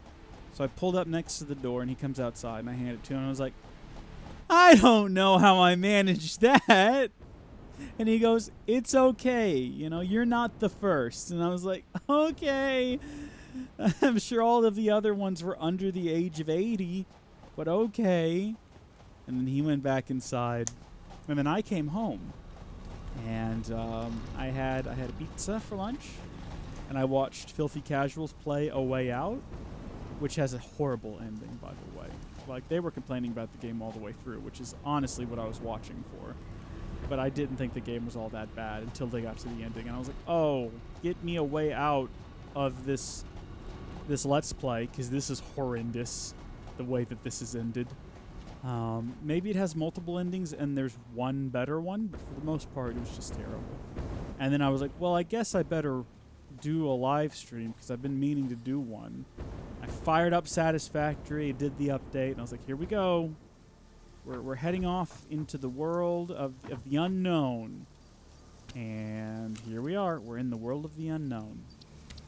B: So I pulled up next to the door, and he comes outside, and I handed it to him, and I was like, I don't know how I managed that. And he goes, it's okay. You know, you're not the first. And I was like, okay. I'm sure all of the other ones were under the age of 80, but okay. And then he went back inside, and then I came home, and I had a pizza for lunch. And I watched Filthy Casuals play A Way Out, which has a horrible ending, by the way. Like, they were complaining about the game all the way through, which is honestly what I was watching for. But I didn't think the game was all that bad until they got to the ending. And I was like, oh, get me a way out of this Let's Play, because this is horrendous, the way that this is ended. Maybe it has multiple endings, and there's one better one, but for the most part, it was just terrible. And then I was like, well, I guess I better do a live stream because I've been meaning to do one. I fired up Satisfactory, did the update, and I was like, here we go. We're heading off into the world of the unknown. And here we are. We're in the world of the unknown.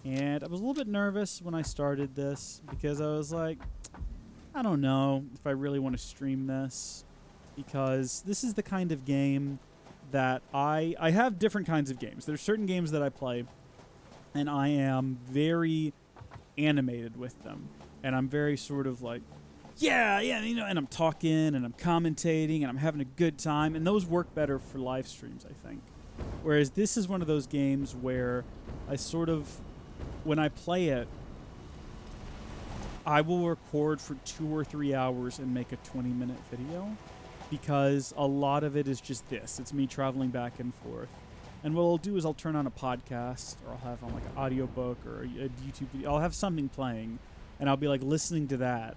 B: And I was a little bit nervous when I started this because I was like, I don't know if I really want to stream this, because this is the kind of game that I have different kinds of games. There's certain games that I play, and I am very animated with them. And I'm very sort of like, yeah, you know, and I'm talking and I'm commentating and I'm having a good time. And those work better for live streams, I think. Whereas this is one of those games where I sort of, when I play it, I will record for 2 or 3 hours and make a 20-minute video, because a lot of it is just this. It's me traveling back and forth. And what I'll do is I'll turn on a podcast, or I'll have on like an audiobook or a YouTube video. I'll have something playing, and I'll be like listening to that,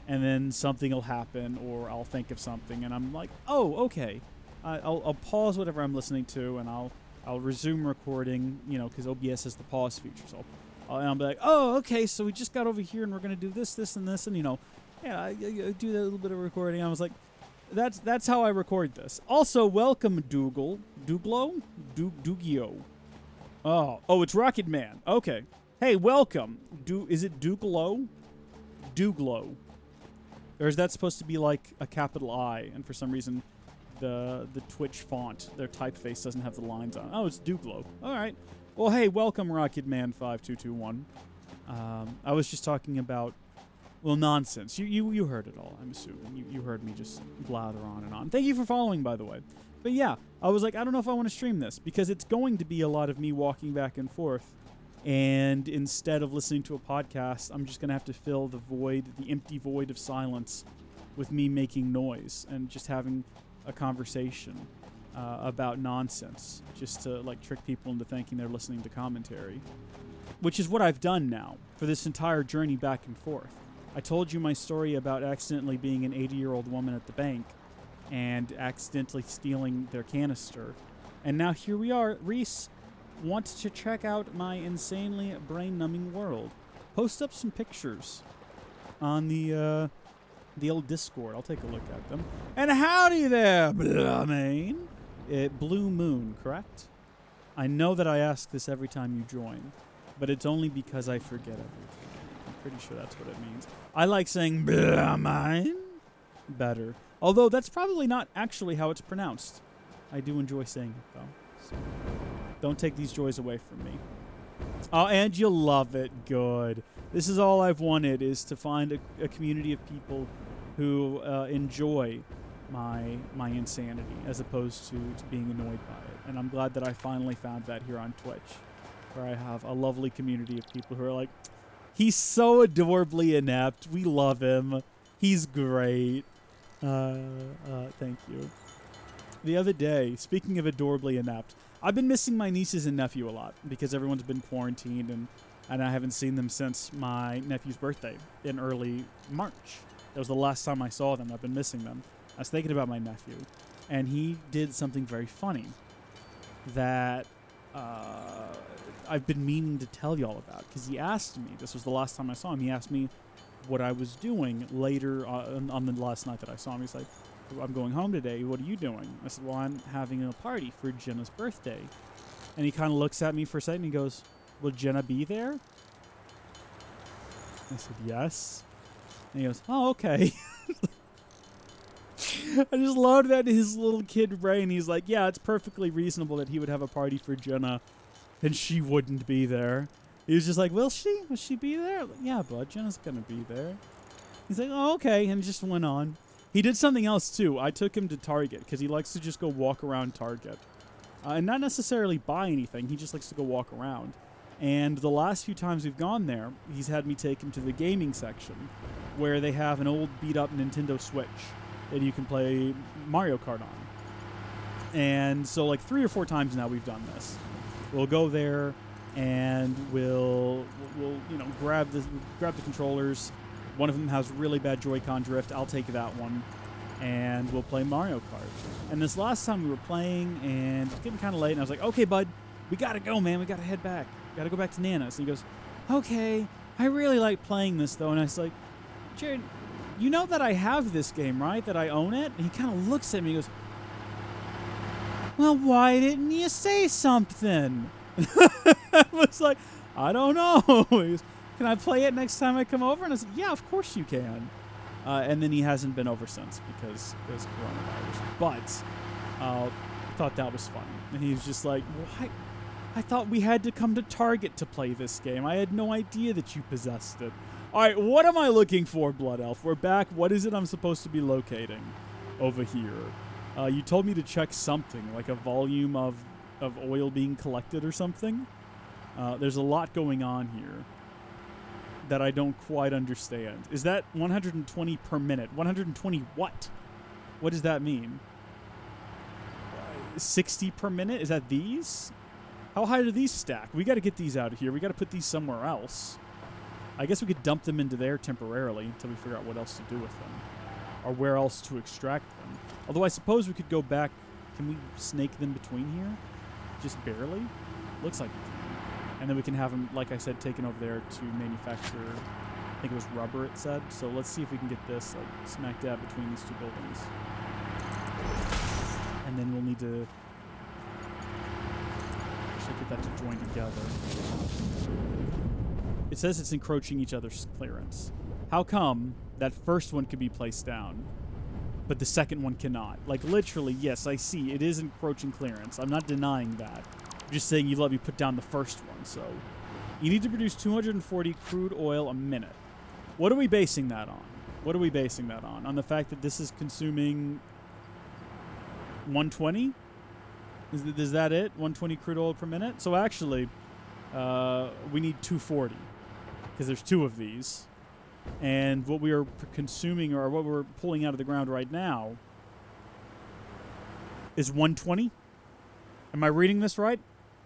B: and then something will happen, or I'll think of something, and I'm like, oh, okay. I'll pause whatever I'm listening to, and I'll resume recording, you know, because OBS has the pause feature. So I'll be like, oh, okay, so we just got over here, and we're going to do this, and this, and, you know, yeah, I do that little bit of recording. I was like, that's how I record this. Also, welcome, Douglo? Dougio. Oh, it's Rocket Man. Okay. Hey, welcome. Is it Douglo? Douglo. Or is that supposed to be like a capital I, and for some reason the Twitch font, their typeface, doesn't have the lines on? Oh, it's Douglo. All right. Well, hey, welcome, Rocket Man 5221. I was just talking about, well, nonsense. You heard it all, I'm assuming. You heard me just blather on and on. Thank you for following, by the way. But yeah, I was like, I don't know if I want to stream this, because it's going to be a lot of me walking back and forth. And instead of listening to a podcast, I'm just going to have to fill the void, the empty void of silence, with me making noise and just having a conversation about nonsense, just to like trick people into thinking they're listening to commentary. Which is what I've done now for this entire journey back and forth. I told you my story about accidentally being an 80-year-old woman at the bank and accidentally stealing their canister. And now here we are. Rees wants to check out my insanely brain-numbing world. Post up some pictures on the old Discord. I'll take a look at them. And howdy there, Blumane. Blue Moon, correct? I know that I ask this every time you join, but it's only because I forget everything. I'm pretty sure that's what it means. I like saying Blumane better. Although that's probably not actually how it's pronounced. I do enjoy saying it, though. So don't take these joys away from me. Oh, and you'll love it. Good. This is all I've wanted, is to find a community of people who enjoy my insanity, as opposed to being annoyed by it. And I'm glad that I finally found that here on Twitch, where I have a lovely community of people who are like, he's so adorably inept. We love him. He's great. Thank you. The other day, speaking of adorably inept, I've been missing my nieces and nephew a lot because everyone's been quarantined, and I haven't seen them since my nephew's birthday in early March. That was the last time I saw them. I've been missing them. I was thinking about my nephew, and he did something very funny that I've been meaning to tell y'all about, because he asked me, this was the last time I saw him, he asked me what I was doing later on the last night that I saw him. He's like, I'm going home today. What are you doing? I said, well, I'm having a party for Jenna's birthday. And he kind of looks at me for a second and he goes, will Jenna be there? I said, yes. And he goes, oh, okay. I just loved that his little kid brain. He's like, yeah, it's perfectly reasonable that he would have a party for Jenna and she wouldn't be there. He was just like, will she? Will she be there? Like, yeah, bud, Jenna's going to be there. He's like, oh, okay, and just went on. He did something else, too. I took him to Target, because he likes to just go walk around Target. And not necessarily buy anything. He just likes to go walk around. And the last few times we've gone there, he's had me take him to the gaming section, where they have an old beat-up Nintendo Switch that you can play Mario Kart on. And so, like, 3 or 4 times now we've done this. We'll go there, and we'll you know, grab the controllers. One of them has really bad Joy-Con drift. I'll take that one, and we'll play Mario Kart. And this last time we were playing, and it's getting kind of late, and I was like, okay, bud, we got to go, man. We got to head back. Got to go back to Nana's. And he goes, okay, I really like playing this, though. And I was like, Jared, you know that I have this game, right? That I own it? And he kind of looks at me and goes, well, why didn't you say something? I was like, I don't know. He goes, can I play it next time I come over? And I said, yeah, of course you can. And then he hasn't been over since because there's coronavirus. But I thought that was funny. And he was just like, why? I thought we had to come to Target to play this game. I had no idea that you possessed it. All right, what am I looking for, Blood Elf? We're back. What is it I'm supposed to be locating over here? You told me to check something, like a volume of oil being collected or something. There's a lot going on here that I don't quite understand. Is that 120 per minute? 120 what? What does that mean? 60 per minute? Is that these? How high do these stack? We got to get these out of here. We got to put these somewhere else. I guess we could dump them into there temporarily until we figure out what else to do with them. Or where else to extract them. Although I suppose we could go back. Can we snake them between here? Just barely? Looks like we can. And then we can have them, like I said, taken over there to manufacture, I think it was rubber, it said. So let's see if we can get this like smack dab between these two buildings. And then we'll need to actually get that to join together. It says it's encroaching each other's clearance. How come that first one could be placed down, but the second one cannot? Like, literally, yes, I see. It is encroaching clearance. I'm not denying that. I'm just saying you let me put down the first one. So you need to produce 240 crude oil a minute. What are we basing that on? What are we basing that on? On the fact that this is consuming 120? Is that it? 120 crude oil per minute? So actually, we need 240 because there's two of these. And what we are consuming, or what we're pulling out of the ground right now, is 120. Am I reading this right?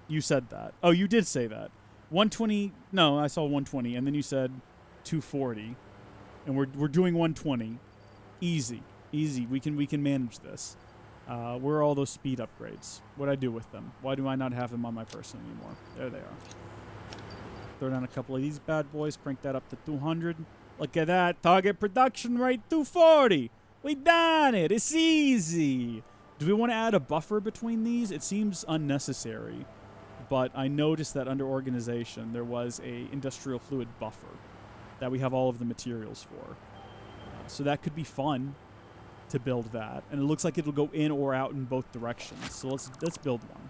B: You said that. Oh, you did say that. 120. No, I saw 120, and then you said 240, and we're doing 120. Easy. We can manage this. Where are all those speed upgrades? What'd I do with them? Why do I not have them on my person anymore? There they are. Throw down a couple of these bad boys. Crank that up to 200. Look at that. Target production rate 240. We done it. It's easy. Do we want to add a buffer between these? It seems unnecessary. But I noticed that under organization, there was a industrial fluid buffer that we have all of the materials for. So that could be fun to build that. And it looks like it'll go in or out in both directions. So let's build one.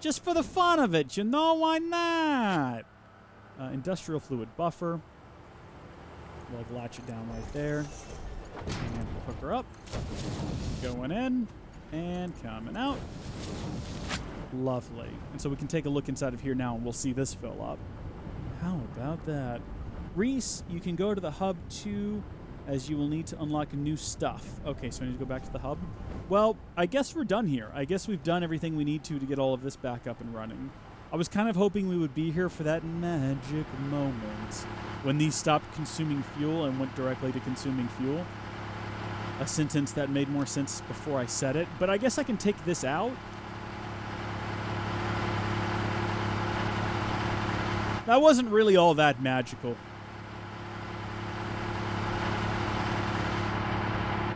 B: Just for the fun of it, you know, why not? Industrial fluid buffer. We'll like latch it down right there. And hook her up. Going in and coming out. Lovely. And so we can take a look inside of here now and we'll see this fill up. How about that? Rees, you can go to the hub too, as you will need to unlock new stuff. Okay, so I need to go back to the hub. Well, I guess we're done here. I guess we've done everything we need to get all of this back up and running. I was kind of hoping we would be here for that magic moment when these stopped consuming fuel and went directly to consuming fuel. A sentence that made more sense before I said it, but I guess I can take this out. That wasn't really all that magical.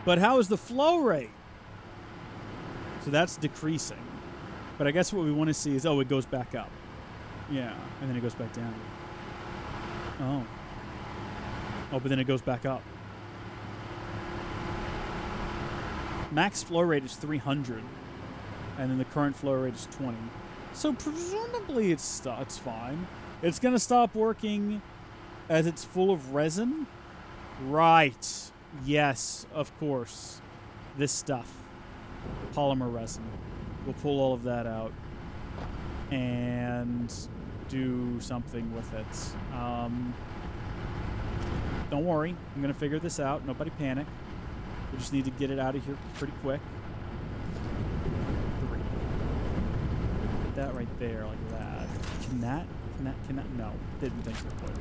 B: But how is the flow rate? So that's decreasing. But I guess what we want to see is, oh, it goes back up. Yeah, and then it goes back down. Oh. Oh, but then it goes back up. Max flow rate is 300. And then the current flow rate is 20. So presumably it's fine. It's going to stop working as it's full of resin? Right. Yes, of course. This stuff. Polymer resin. We'll pull all of that out and do something with it. Don't worry. I'm going to figure this out. Nobody panic. We just need to get it out of here pretty quick. 3. Put that right there like that. Can that? No. Didn't think it would.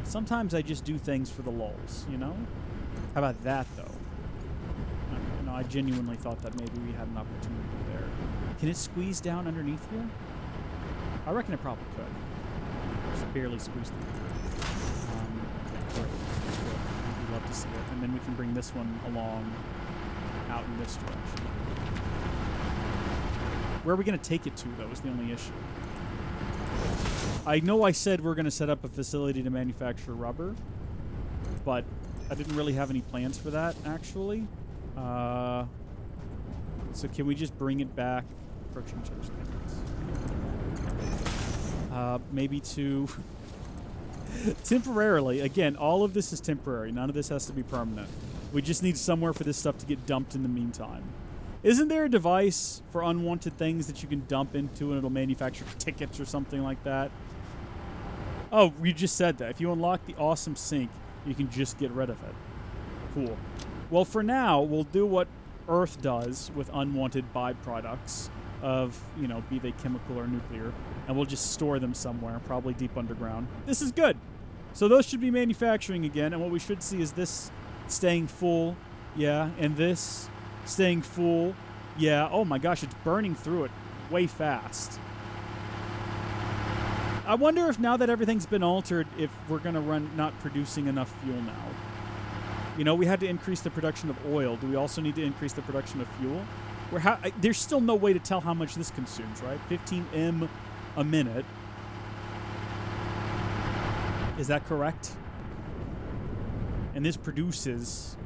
B: Sometimes I just do things for the lulz, you know? How about that, though? No, I genuinely thought that maybe we had an opportunity there. Can it squeeze down underneath here? I reckon it probably could. Just barely squeeze through. Yeah, great. We love to see it. And then we can bring this one along out in this direction. Where are we going to take it to, though, is the only issue. I know I said we're going to set up a facility to manufacture rubber, but I didn't really have any plans for that, actually. So can we just bring it back? Approaching change standards. Maybe to... temporarily. Again, all of this is temporary. None of this has to be permanent. We just need somewhere for this stuff to get dumped in the meantime. Isn't there a device for unwanted things that you can dump into and it'll manufacture tickets or something like that? Oh, you just said that. If you unlock the awesome sink, you can just get rid of it. Cool. Well, for now, we'll do what Earth does with unwanted byproducts of, you know, be they chemical or nuclear, and we'll just store them somewhere, probably deep underground. This is good. So those should be manufacturing again, and what we should see is this staying full, yeah, and this staying full, yeah. Oh my gosh, it's burning through it way fast. I wonder if now that everything's been altered, if we're going to run not producing enough fuel now. You know, we had to increase the production of oil. Do we also need to increase the production of fuel? There's still no way to tell how much this consumes, right? 15 M a minute. Is that correct? And this produces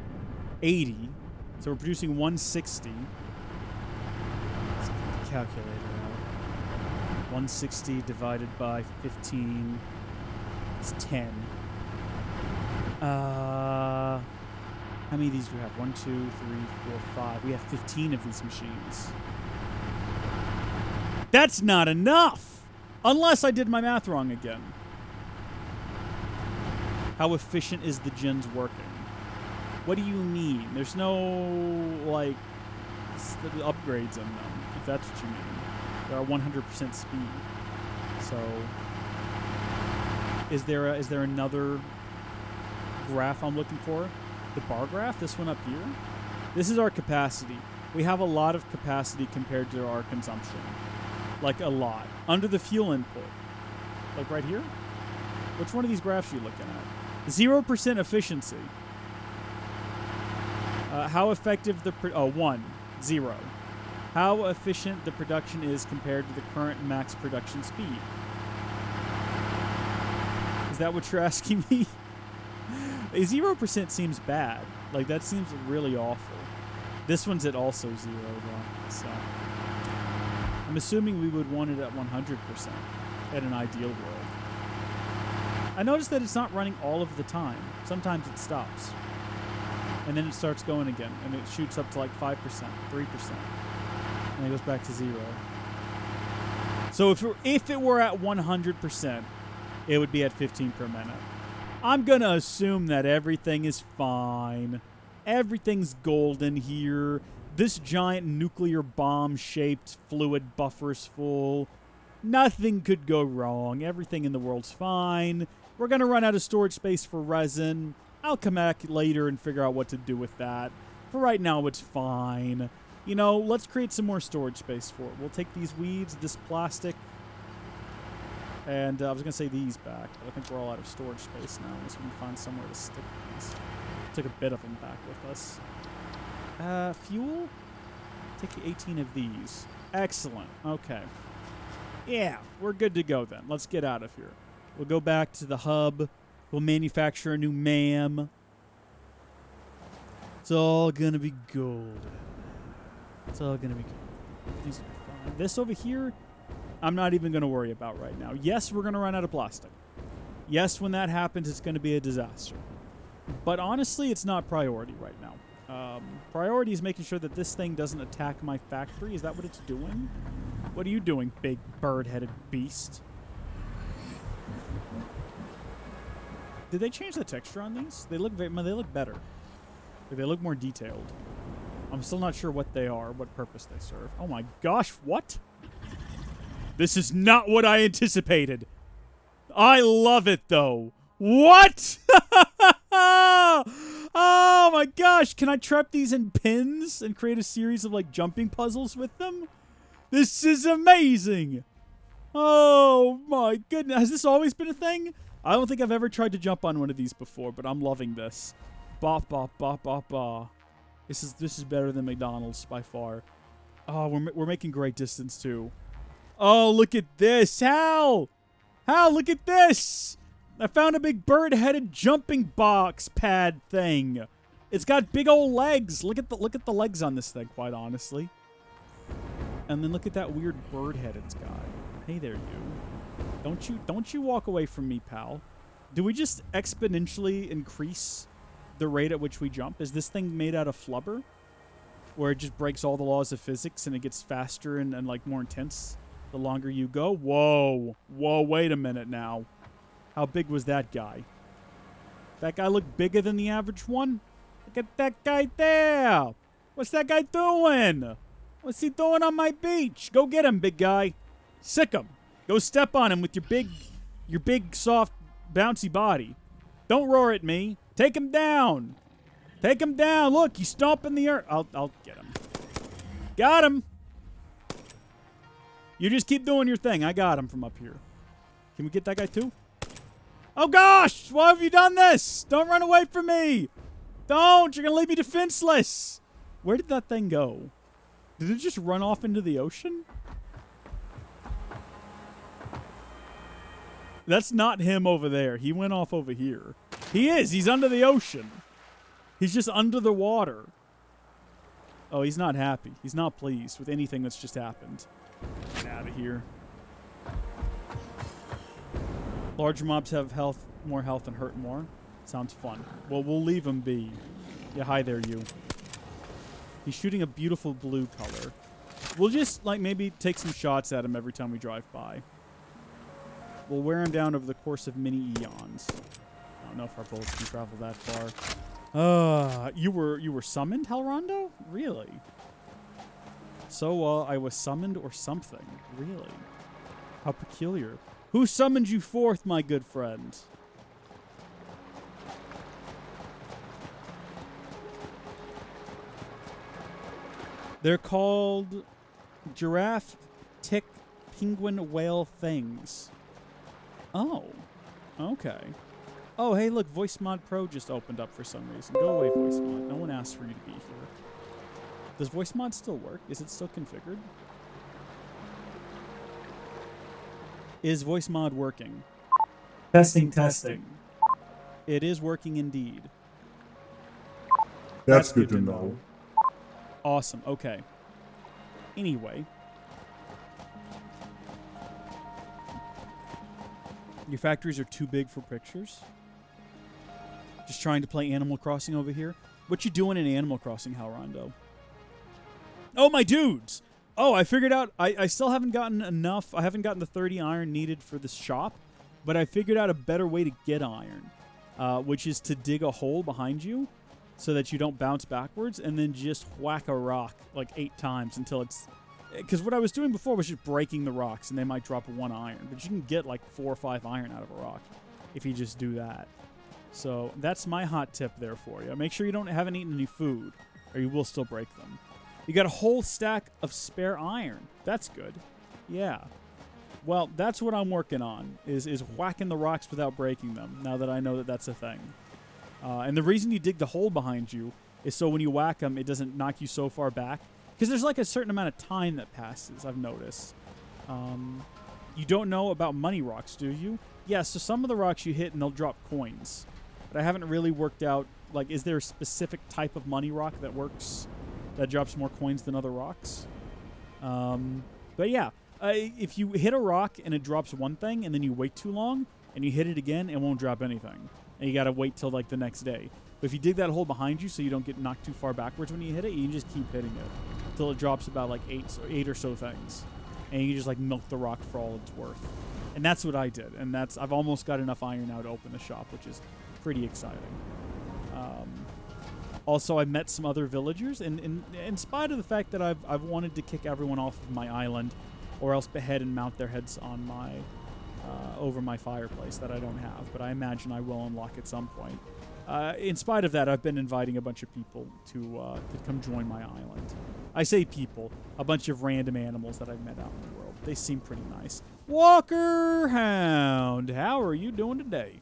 B: 80. So we're producing 160. Let's get the calculator out. 160 divided by 15 is 10. How many of these do we have? 1, 2, 3, 4, 5. We have 15 of these machines. That's not enough! Unless I did my math wrong again. How efficient is the gens working? What do you mean? There's no, like, upgrades in them, if that's what you mean. They are 100% speed. So, is there another graph I'm looking for? The bar graph? This one up here? This is our capacity. We have a lot of capacity compared to our consumption. Like, a lot. Under the fuel input. Like right here? Which one of these graphs are you looking at? 0% efficiency. How effective the... 1. 0. How efficient the production is compared to the current max production speed. Is that what you're asking me? 0% seems bad. Like, that seems really awful. This one's at also 0, though. So, I'm assuming we would want it at 100% at an ideal world. I noticed that it's not running all of the time. Sometimes it stops. And then it starts going again. And it shoots up to like 5%, 3%. And it goes back to 0. So if it were at 100%, it would be at 15 per minute. I'm going to assume that everything is fine. Everything's golden here. This giant nuclear bomb-shaped fluid buffer's full. Nothing could go wrong. Everything in the world's fine. We're going to run out of storage space for resin. I'll come back later and figure out what to do with that. For right now, it's fine. You know, let's create some more storage space for it. We'll take these weeds, this plastic, and I was going to say these back, but I think we're all out of storage space now unless we can find somewhere to stick these. Took a bit of them back with us. Fuel? Take 18 of these. Excellent. Okay. Yeah, we're good to go then. Let's get out of here. We'll go back to the hub. We'll manufacture a new MAM. It's all going to be gold. It's all going to be gold. These will be fine. This over here, I'm not even going to worry about right now. Yes, we're going to run out of plastic. Yes, when that happens, it's going to be a disaster. But honestly, it's not priority right now. Priority is making sure that this thing doesn't attack my factory. Is that what it's doing? What are you doing, big bird-headed beast? Did they change the texture on these? They look better. They look more detailed. I'm still not sure what they are, what purpose they serve. Oh my gosh, what? This is not what I anticipated. I love it, though. What? Oh my gosh, can I trap these in pins and create a series of, like, jumping puzzles with them? This is amazing. Oh my goodness. Has this always been a thing? I don't think I've ever tried to jump on one of these before, but I'm loving this. Ba ba ba ba ba. This is better than McDonald's by far. Oh, we're making great distance too. Oh, look at this. Hal! Hal, look at this! I found a big bird-headed jumping box pad thing. It's got big old legs. Look at the legs on this thing, quite honestly. And then look at that weird bird-head it's got. Hey there, you. Don't you walk away from me, pal. Do we just exponentially increase the rate at which we jump? Is this thing made out of flubber? Where it just breaks all the laws of physics and it gets faster and like more intense the longer you go? Whoa. Whoa, wait a minute now. How big was that guy? That guy look bigger than the average one? Look at that guy there. What's that guy doing? What's he doing on my beach? Go get him, big guy. Sick him. Go step on him with your big, soft, bouncy body. Don't roar at me. Take him down. Take him down. Look, he's stomping the earth. I'll get him. Got him. You just keep doing your thing. I got him from up here. Can we get that guy too? Oh gosh! Why have you done this? Don't run away from me. Don't. You're going to leave me defenseless. Where did that thing go? Did it just run off into the ocean? That's not him over there. He went off over here. He is. He's under the ocean. He's just under the water. Oh, he's not happy. He's not pleased with anything that's just happened. Get out of here. Larger mobs have more health and hurt more. Sounds fun. Well, we'll leave him be. Yeah, hi there, you. He's shooting a beautiful blue color. We'll just, like, maybe take some shots at him every time we drive by. We'll wear him down over the course of many eons. I don't know if our bullets can travel that far. You were summoned, Halrondo? Really? So, I was summoned or something. Really? How peculiar. Who summoned you forth, my good friend? They're called giraffe, tick, penguin, whale things. Oh, okay. Oh, hey, look, Voice Mod Pro just opened up for some reason. Go away, Voice Mod. No one asked for you to be here. Does Voice Mod still work? Is it still configured? Is Voice Mod working?
D: Testing, testing.
B: It is working indeed.
D: That's good to know.
B: Awesome. Okay. Anyway. Your factories are too big for pictures. Just trying to play Animal Crossing over here. What you doing in Animal Crossing, Halrondo? Oh, my dudes! Oh, I figured out... I still haven't gotten enough. I haven't gotten the 30 iron needed for this shop. But I figured out a better way to get iron. Which is to dig a hole behind you so that you don't bounce backwards, and then just whack a rock like 8 times until it's... Because what I was doing before was just breaking the rocks, and they might drop 1 iron. But you can get like 4 or 5 iron out of a rock if you just do that. So that's my hot tip there for you. Make sure you haven't eaten any food, or you will still break them. You got a whole stack of spare iron. That's good. Yeah. Well, that's what I'm working on, is whacking the rocks without breaking them, now that I know that that's a thing. And the reason you dig the hole behind you is so when you whack them, it doesn't knock you so far back. Because there's like a certain amount of time that passes, I've noticed. You don't know about money rocks, do you? Yeah, so some of the rocks you hit and they'll drop coins. But I haven't really worked out, like, is there a specific type of money rock that works, that drops more coins than other rocks? But yeah, if you hit a rock and it drops one thing and then you wait too long and you hit it again, it won't drop anything. And you got to wait till like the next day. But if you dig that hole behind you so you don't get knocked too far backwards when you hit it, you can just keep hitting it until it drops about like 8 or so things. And you can just like milk the rock for all it's worth. And that's what I did. And I've almost got enough iron now to open the shop, which is pretty exciting. Also, I met some other villagers, and in spite of the fact that I've wanted to kick everyone off of my island, or else behead and mount their heads on my over my fireplace that I don't have, but I imagine I will unlock at some point. In spite of that, I've been inviting a bunch of people to come join my island. I say people, a bunch of random animals that I've met out in the world. They seem pretty nice. Walker Hound, how are you doing today?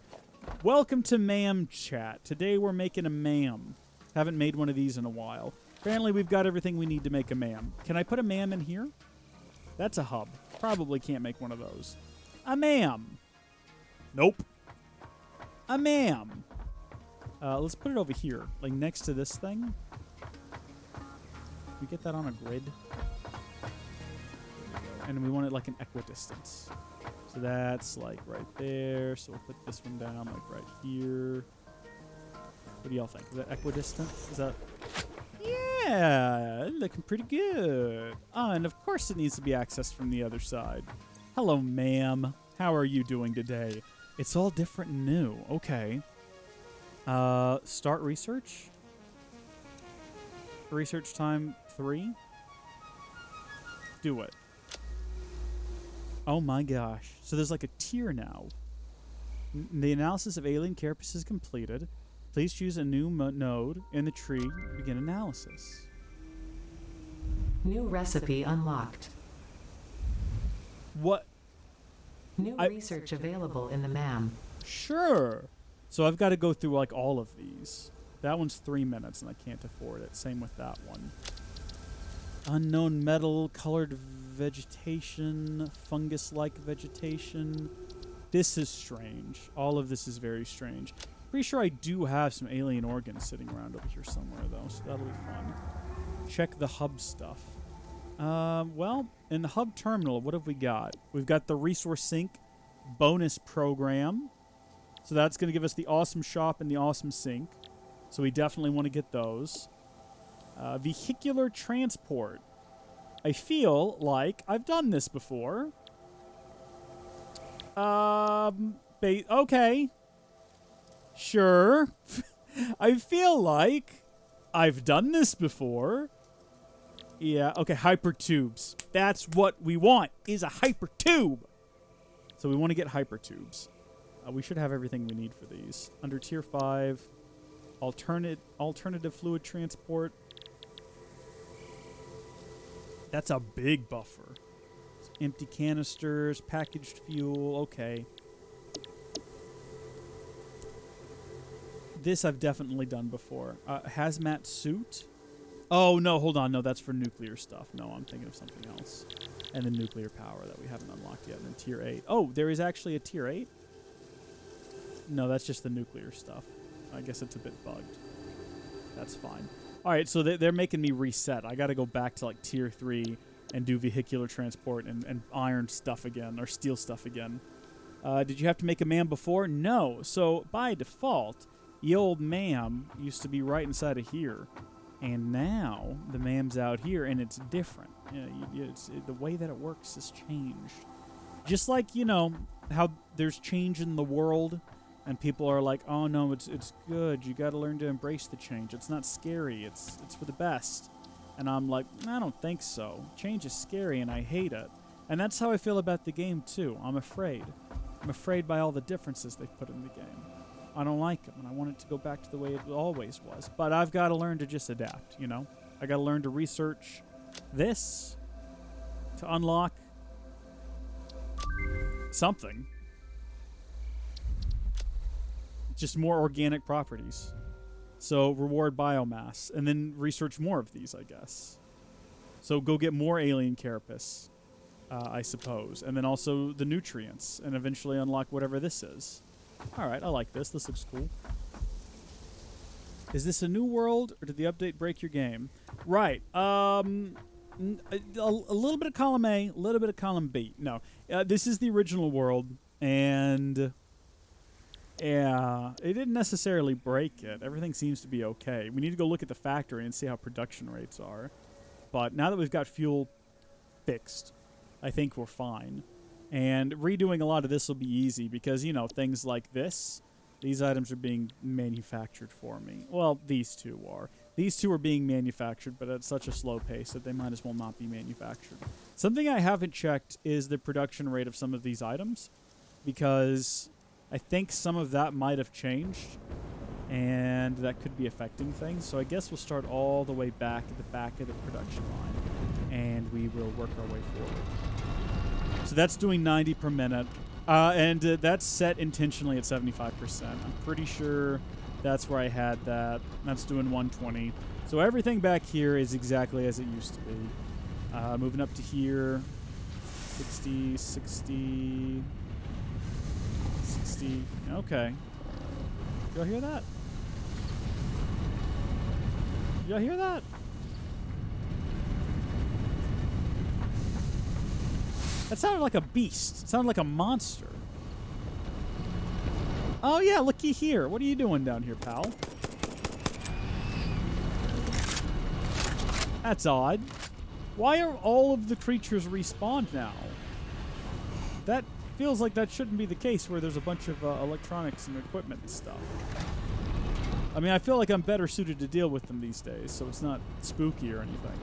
B: Welcome to Ma'am Chat. Today we're making a ma'am. Haven't made one of these in a while. Apparently we've got everything we need to make a ma'am. Can I put a ma'am in here? That's a hub. Probably can't make one of those. A ma'am. Nope. A ma'am. Let's put it over here, like next to this thing. We get that on a grid. And we want it like an equidistance. So that's like right there. So we'll put this one down like right here. What do y'all think? Is that equidistant? Is that... Yeah, looking pretty good. Oh, and of course it needs to be accessed from the other side. Hello, ma'am. How are you doing today? It's all different and new. Okay. Start research. Research time 3. Do it. Oh my gosh. So there's like a tier now. The analysis of alien carapace is completed. Please choose a new node in the tree to begin analysis.
C: New recipe unlocked.
B: What?
C: New research available in the MAM.
B: Sure. So I've got to go through like all of these. That one's 3 minutes and I can't afford it. Same with that one. Unknown metal, colored vegetation, fungus-like vegetation. This is strange. All of this is very strange. Pretty sure I do have some alien organs sitting around over here somewhere, though, so that'll be fun. Check the hub stuff. Well, in the hub terminal, what have we got? We've got the resource sink bonus program. So that's going to give us the awesome shop and the awesome sink. So we definitely want to get those. Vehicular transport. I feel like I've done this before. Okay. Sure. I feel like I've done this before. Yeah, okay, hypertubes. That's what we want, is a hypertube. So we want to get hypertubes. We should have everything we need for these. Under tier 5, alternative fluid transport. That's a big buffer. Empty canisters, packaged fuel, okay. This I've definitely done before. Hazmat suit. Oh, no, hold on. No, that's for nuclear stuff. No, I'm thinking of something else. And the nuclear power that we haven't unlocked yet. And then tier 8. Oh, there is actually a tier 8? No, that's just the nuclear stuff. I guess it's a bit bugged. That's fine. All right, so they're making me reset. I got to go back to like tier 3 and do vehicular transport and iron stuff again, or steel stuff again. Did you have to make a MAM before? No. So by default, the old MAM used to be right inside of here. And now the MAM's out here, and it's different. The way that it works has changed. Just like, you know, how there's change in the world, and people are like, oh, no, it's good. You got to learn to embrace the change. It's not scary. It's for the best. And I'm like, I don't think so. Change is scary, and I hate it. And that's how I feel about the game, too. I'm afraid. I'm afraid by all the differences they've put in the game. I don't like them, and I want it to go back to the way it always was. But I've got to learn to just adapt, you know? I got to learn to research this to unlock something. Just more organic properties. So reward biomass, and then research more of these, I guess. So go get more alien carapace, I suppose. And then also the nutrients, and eventually unlock whatever this is. All right, I like this. This looks cool. Is this a new world, or did the update break your game? Right. A little bit of column A, a little bit of column B. No, this is the original world, and yeah, it didn't necessarily break it. Everything seems to be okay. We need to go look at the factory and see how production rates are. But now that we've got fuel fixed, I think we're fine. And redoing a lot of this will be easy because, you know, things like this, these items are being manufactured for me. Well, these two are. These two are being manufactured, but at such a slow pace that they might as well not be manufactured. Something I haven't checked is the production rate of some of these items, because I think some of that might have changed, and that could be affecting things. So I guess we'll start all the way back at the back of the production line, and we will work our way forward. So that's doing 90 per minute. And that's set intentionally at 75%. I'm pretty sure that's where I had that. That's doing 120. So everything back here is exactly as it used to be. Moving up to here, 60, 60, 60. Okay. Y'all hear that? Y'all hear that? That sounded like a beast. It sounded like a monster. Oh, yeah, looky here. What are you doing down here, pal? That's odd. Why are all of the creatures respawned now? That feels like that shouldn't be the case where there's a bunch of electronics and equipment and stuff. I mean, I feel like I'm better suited to deal with them these days, so it's not spooky or anything.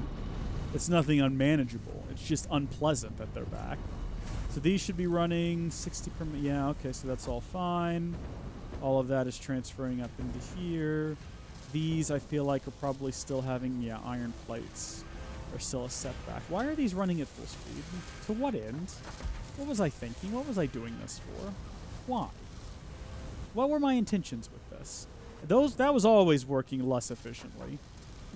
B: It's nothing unmanageable. It's just unpleasant that they're back. So these should be running 60 per minute. Yeah, okay, so that's all fine. All of that is transferring up into here. These, I feel like, are probably still having, yeah, iron plates. Are still a setback. Why are these running at full speed? To what end? What was I thinking? What was I doing this for? Why? What were my intentions with this? That was always working less efficiently.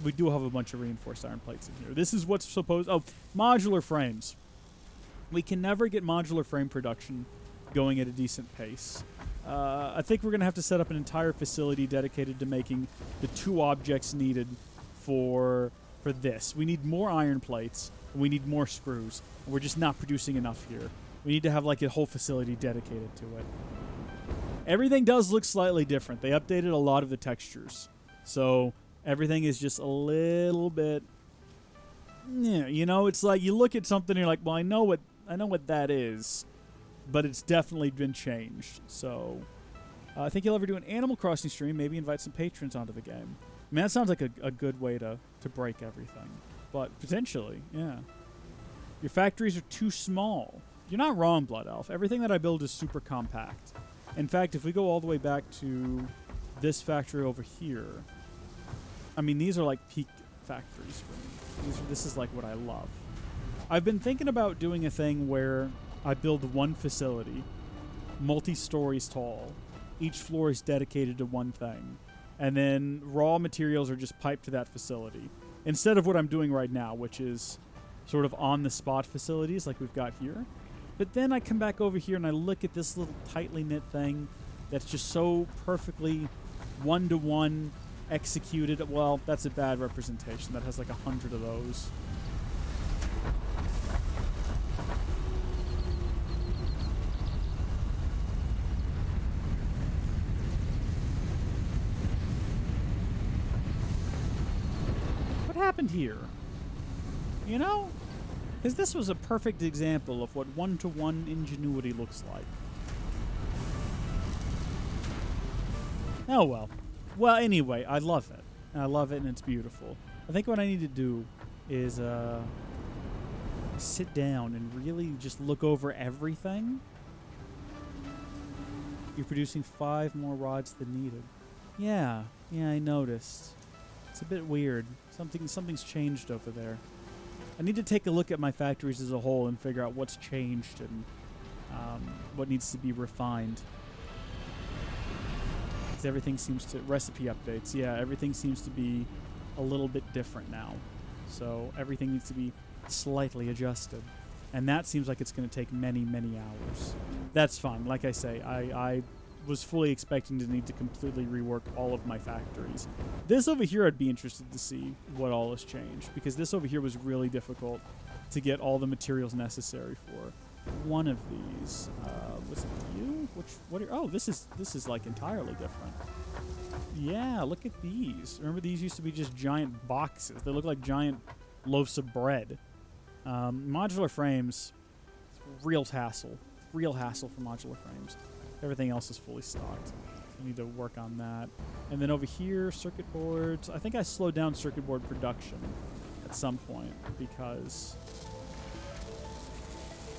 B: We do have a bunch of reinforced iron plates in here. This is what's supposed... Oh, modular frames. We can never get modular frame production going at a decent pace. I think we're going to have to set up an entire facility dedicated to making the 2 objects needed for this. We need more iron plates, and we need more screws. And we're just not producing enough here. We need to have like a whole facility dedicated to it. Everything does look slightly different. They updated a lot of the textures. So everything is just a little bit... Yeah, you know, it's like you look at something and you're like, well, I know what that is, but it's definitely been changed. So I think you'll ever do an Animal Crossing stream, maybe invite some patrons onto the game. I mean, that sounds like a good way to break everything. But potentially, yeah. Your factories are too small. You're not wrong, Blood Elf. Everything that I build is super compact. In fact, if we go all the way back to this factory over here, I mean, these are like peak factories for me. This is like what I love. I've been thinking about doing a thing where I build one facility, multi-stories tall. Each floor is dedicated to one thing. And then raw materials are just piped to that facility. Instead of what I'm doing right now, which is sort of on-the-spot facilities like we've got here. But then I come back over here and I look at this little tightly knit thing that's just so perfectly one-to-one executed. Well, that's a bad representation. That has like 100 of those. What happened here? You know? Because this was a perfect example of what one-to-one ingenuity looks like. Oh, well. Well, anyway, I love it. I love it, and it's beautiful. I think what I need to do is sit down and really just look over everything. You're producing 5 more rods than needed. Yeah, I noticed. It's a bit weird. Something's changed over there. I need to take a look at my factories as a whole and figure out what's changed and what needs to be refined. Because everything seems to... Recipe updates. Yeah, everything seems to be a little bit different now. So everything needs to be slightly adjusted. And that seems like it's going to take many, many hours. That's fine. Like I say, I was fully expecting to need to completely rework all of my factories. This over here I'd be interested to see what all has changed, because this over here was really difficult to get all the materials necessary for. One of these, was it you? Oh, this is like entirely different. Yeah, look at these. Remember, these used to be just giant boxes. They look like giant loaves of bread. Modular frames, real hassle for modular frames. Everything else is fully stocked. I need to work on that. And then over here, circuit boards. I think I slowed down circuit board production at some point because...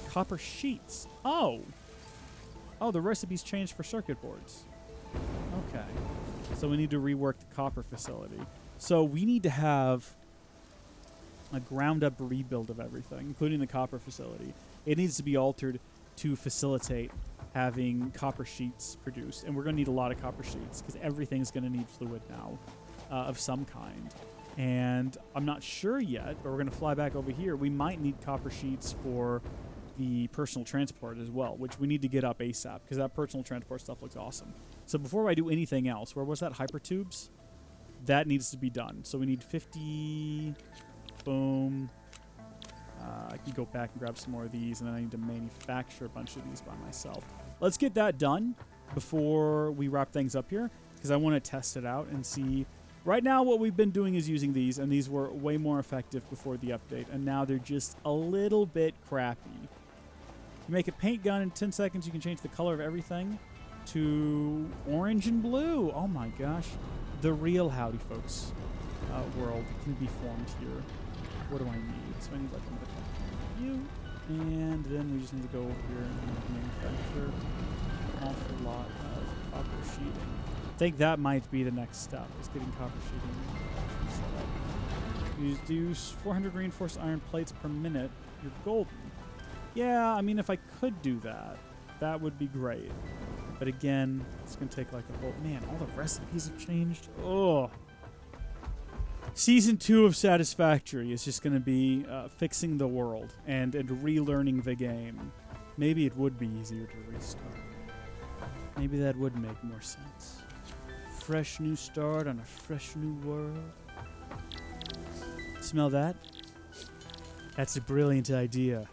B: Copper sheets. Oh, the recipe's changed for circuit boards. Okay. So we need to rework the copper facility. So we need to have a ground-up rebuild of everything, including the copper facility. It needs to be altered to facilitate having copper sheets produced. And we're going to need a lot of copper sheets because everything's going to need fluid now of some kind. And I'm not sure yet, but we're going to fly back over here. We might need copper sheets for the personal transport as well, which we need to get up ASAP because that personal transport stuff looks awesome. So before I do anything else, where was that? Hypertubes? That needs to be done. So we need 50. Boom. I can go back and grab some more of these, and then I need to manufacture a bunch of these by myself. Let's get that done before we wrap things up here because I want to test it out and see. Right now, what we've been doing is using these, and these were way more effective before the update, and now they're just a little bit crappy. You make a paint gun in 10 seconds, you can change the color of everything to orange and blue. Oh my gosh. The real Howdy Folks world can be formed here. What do I need? So I need like another copy of you, and then we just need to go over here and manufacture an awful lot of copper sheeting. I think that might be the next step, is getting copper sheeting set up. You do 400 reinforced iron plates per minute. You're golden. Yeah, I mean, if I could do that, that would be great. But again, it's going to take like a whole... Man, all the recipes have changed. Oh. Season 2 of Satisfactory is just going to be fixing the world and relearning the game. Maybe it would be easier to restart. Maybe that would make more sense. Fresh new start on a fresh new world. Smell that? That's a brilliant idea.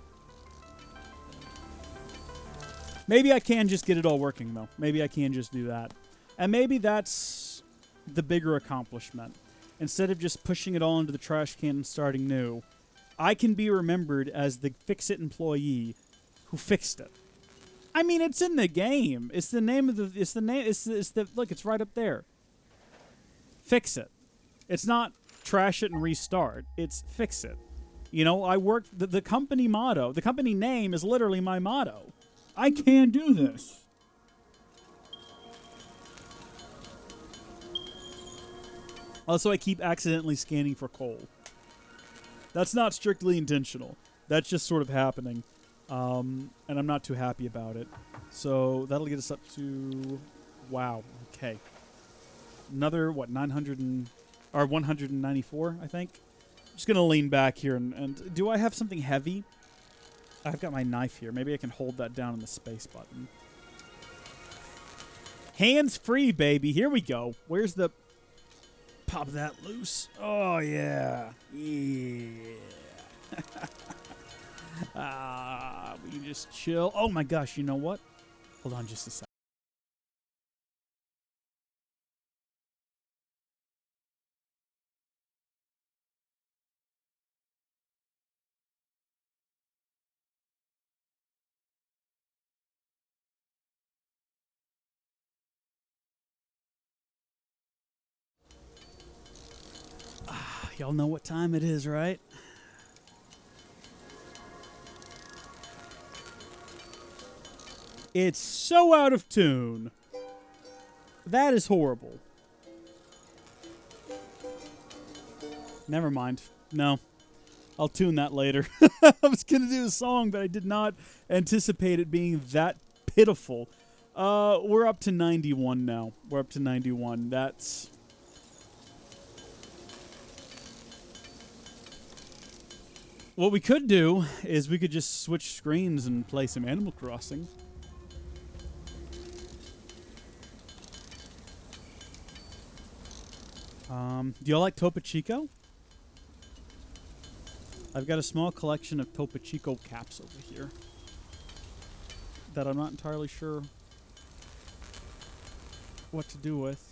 B: Maybe I can just get it all working, though. Maybe I can just do that. And maybe that's the bigger accomplishment. Instead of just pushing it all into the trash can and starting new, I can be remembered as the fix-it employee who fixed it. I mean, it's in the game. It's the name of the... It's the name... It's the... Look, it's right up there. Fix it. It's not trash it and restart. It's fix it. You know, I work... The company motto... The company name is literally my motto. I can do this. Also, I keep accidentally scanning for coal. That's not strictly intentional. That's just sort of happening. And I'm not too happy about it. So that'll get us up to... Wow. Okay. Another, what, 194, I think? Just going to lean back here. And do I have something heavy? I've got my knife here. Maybe I can hold that down on the space button. Hands free, baby. Here we go. Where's the... Pop that loose. Oh, yeah. Yeah. We can just chill. Oh, my gosh. You know what? Hold on just a second. Y'all know what time it is, right? It's so out of tune. That is horrible. Never mind. No. I'll tune that later. I was going to do a song, but I did not anticipate it being that pitiful. We're up to 91 now. We're up to 91. That's... What we could do is we could just switch screens and play some Animal Crossing. Do y'all like Topo Chico? I've got a small collection of Topo Chico caps over here that I'm not entirely sure what to do with.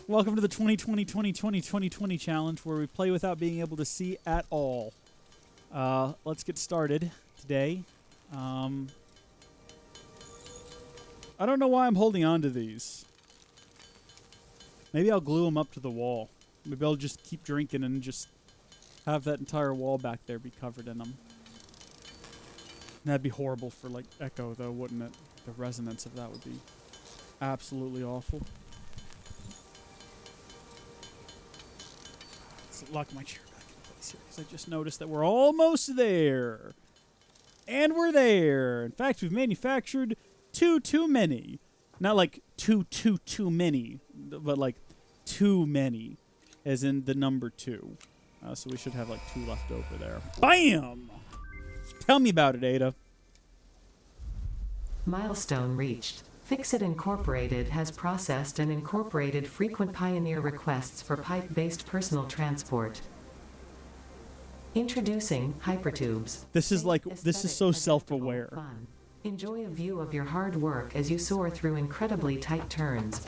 B: Welcome to the 2020 challenge where we play without being able to see at all. Let's get started today. I don't know why I'm holding on to these. Maybe I'll glue them up to the wall. Maybe I'll just keep drinking and just have that entire wall back there be covered in them. That'd be horrible for, like, echo, though, wouldn't it? The resonance of that would be absolutely awful. to lock my chair back in place here because I just noticed that we're almost there. And we're there. In fact, we've manufactured two too many. Not like too many, but like too many, as in the number 2. So we should have like 2 left over there. Bam! Tell me about it, Ada.
C: Milestone reached. Fixit Incorporated has processed and incorporated frequent Pioneer requests for pipe-based personal transport. Introducing Hypertubes.
B: This is so self-aware.
C: Fun. Enjoy a view of your hard work as you soar through incredibly tight turns.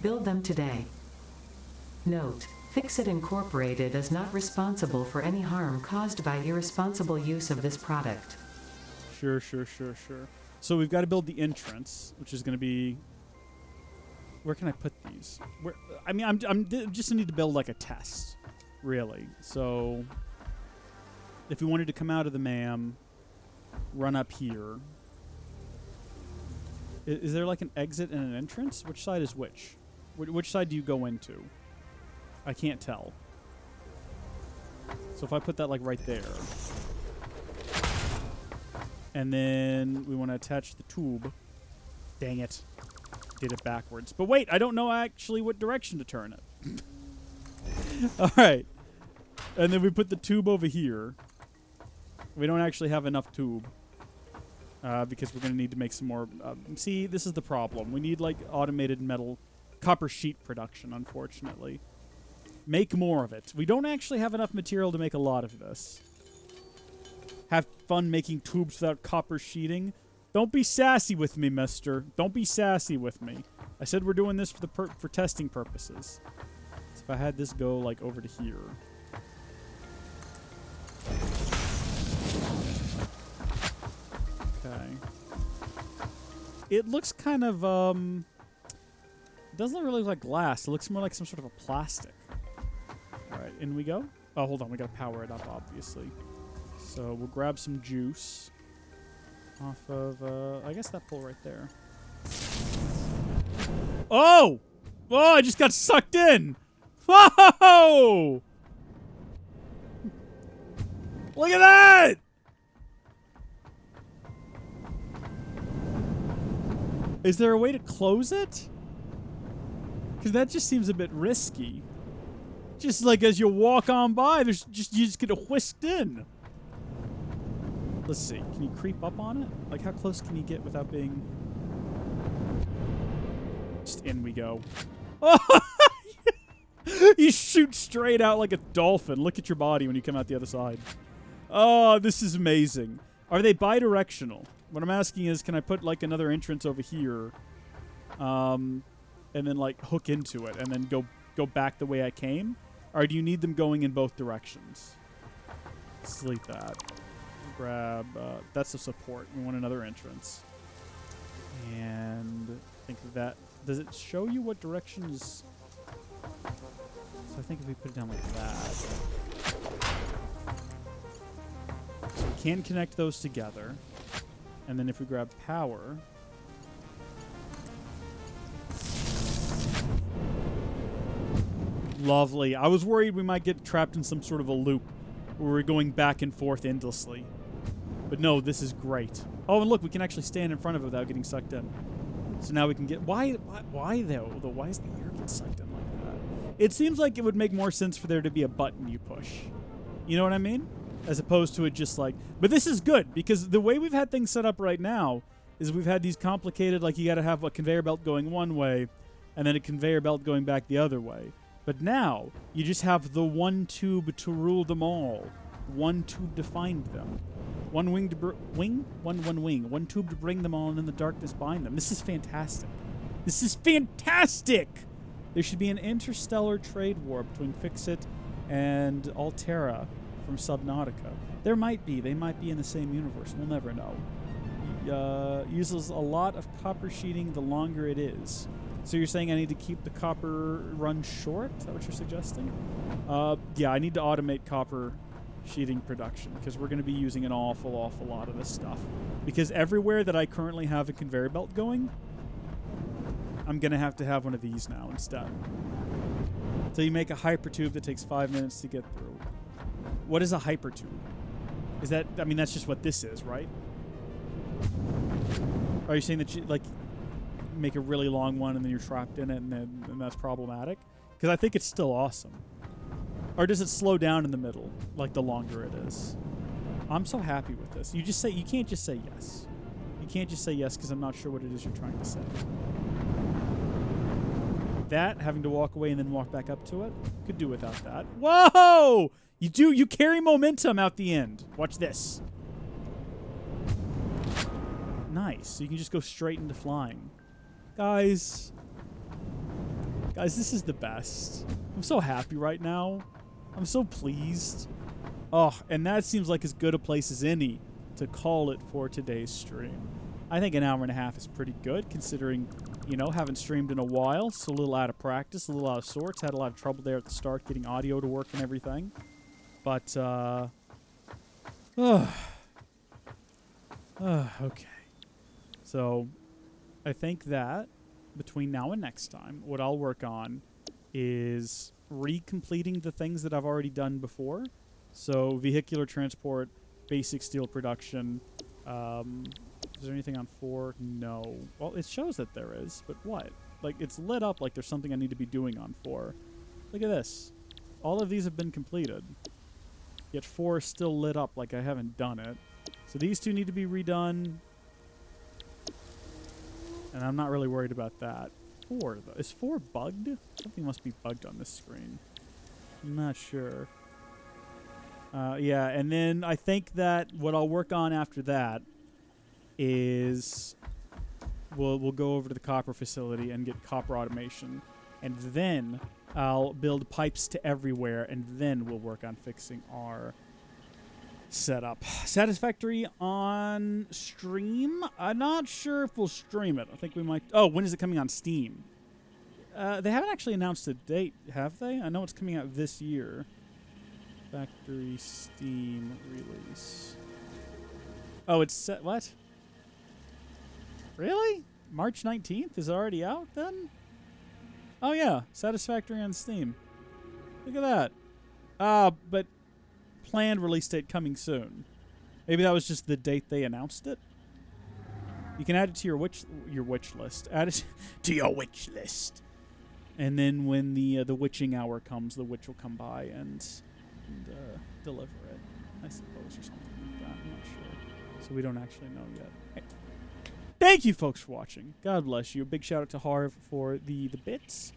C: Build them today. Note: Fixit Incorporated is not responsible for any harm caused by irresponsible use of this product.
B: Sure. So we've got to build the entrance, which is going to be... Where can I put these? I'm just need to build like a test, really. So if we wanted to come out of the MAM, run up here. Is there like an exit and an entrance? Which side is which? Which side do you go into? I can't tell. So if I put that like right there. And then we want to attach the tube. Dang it. Did it backwards. But wait, I don't know actually what direction to turn it. All right. And then we put the tube over here. We don't actually have enough tube. Because we're going to need to make some more... see, this is the problem. We need, like, automated metal copper sheet production, unfortunately. Make more of it. We don't actually have enough material to make a lot of this. Have fun making tubes without copper sheeting. Don't be sassy with me, mister. Don't be sassy with me. I said we're doing this for testing purposes. So if I had this go, like, over to here... Okay. It looks kind of, it doesn't really look like glass. It looks more like some sort of a plastic. Alright, in we go. Oh, hold on. We gotta power it up, obviously. So we'll grab some juice off of, I guess that pole right there. Oh! Oh, I just got sucked in! Whoa! Look at that! Is there a way to close it? Because that just seems a bit risky. Just like as you walk on by, you just get whisked in. Let's see. Can you creep up on it? Like how close can you get without being... Just in we go. Oh! You shoot straight out like a dolphin. Look at your body when you come out the other side. Oh, this is amazing. Are they bidirectional? What I'm asking is, can I put like another entrance over here, and then like hook into it, and then go back the way I came, or do you need them going in both directions? Delete that. Grab. That's the support. We want another entrance, and I think that does it show you what directions? So I think if we put it down like that, so we can connect those together. And then if we grab power... Lovely. I was worried we might get trapped in some sort of a loop where we're going back and forth endlessly. But no, this is great. Oh, and look, we can actually stand in front of it without getting sucked in. So now we can get... Why though? Why is the air get sucked in like that? It seems like it would make more sense for there to be a button you push. You know what I mean? As opposed to it just like... But this is good, because the way we've had things set up right now is we've had these complicated, like you got to have a conveyor belt going one way and then a conveyor belt going back the other way. But now, you just have the one tube to rule them all. One tube to find them. One wing to one wing. One tube to bring them all, and in the darkness bind them. This is fantastic. This is fantastic! There should be an interstellar trade war between Fixit and Altera from Subnautica. There might be. They might be in the same universe. We'll never know. Uses a lot of copper sheeting the longer it is. So you're saying I need to keep the copper run short? Is that what you're suggesting? Yeah, I need to automate copper sheeting production because we're going to be using an awful lot of this stuff. Because everywhere that I currently have a conveyor belt going, I'm going to have one of these now instead. So you make a hypertube that takes 5 minutes to get through. What is a hypertube? Is that, I mean, that's just what this is, right? Are you saying that you, like, make a really long one and then you're trapped in it and that's problematic? Because I think it's still awesome. Or does it slow down in the middle, like the longer it is? I'm so happy with this. You just say, you can't just say yes. You can't just say yes because I'm not sure what it is you're trying to say. That, having to walk away and then walk back up to it, could do without that. Whoa! You carry momentum out the end. Watch this. Nice. So you can just go straight into flying. Guys, this is the best. I'm so happy right now. I'm so pleased. Oh, and that seems like as good a place as any to call it for today's stream. I think an hour and a half is pretty good, considering, you know, haven't streamed in a while, so a little out of practice, a little out of sorts. Had a lot of trouble there at the start getting audio to work and everything. But, okay. So, I think that between now and next time, what I'll work on is recompleting the things that I've already done before. So, vehicular transport, basic steel production. Is there anything on 4? No. Well, it shows that there is, but what? Like, it's lit up like there's something I need to be doing on 4. Look at this. All of these have been completed. Yet 4 is still lit up like I haven't done it. So these 2 need to be redone. And I'm not really worried about that. 4, though. Is 4 bugged? Something must be bugged on this screen. I'm not sure. Yeah, and then I think that what I'll work on after that is we'll go over to the copper facility and get copper automation. And then I'll build pipes to everywhere, and then we'll work on fixing our setup. Satisfactory on stream? I'm not sure if we'll stream it. I think we might... Oh, when is it coming on Steam? They haven't actually announced a date, have they? I know it's coming out this year. Factory Steam release. Oh, it's set... What? Really? March 19th is already out then? Oh yeah, Satisfactory on Steam. Look at that. But planned release date coming soon. Maybe that was just the date they announced it. You can add it to your wish list. Add it to your wish list. And then when the witching hour comes, the witch will come by and deliver it, I suppose, or something like that. I'm not sure. So we don't actually know yet. Hey. Thank you, folks, for watching. God bless you. A big shout out to Harv for the bits.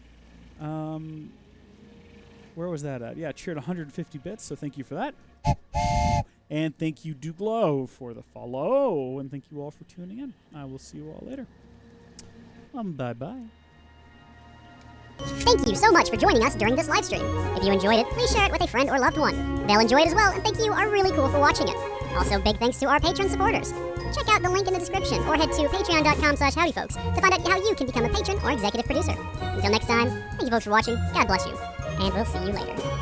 B: Where was that at? Yeah, it cheered 150 bits, so thank you for that. And thank you, Duglow, for the follow. And thank you all for tuning in. I will see you all later. Bye-bye.
A: Thank you so much for joining us during this live stream. If you enjoyed it, please share it with a friend or loved one. They'll enjoy it as well, and thank you are really cool for watching it. Also, big thanks to our patron supporters. Check out the link in the description or head to patreon.com/howdyfolks to find out how you can become a patron or executive producer. Until next time, thank you folks for watching, God bless you, and we'll see you later.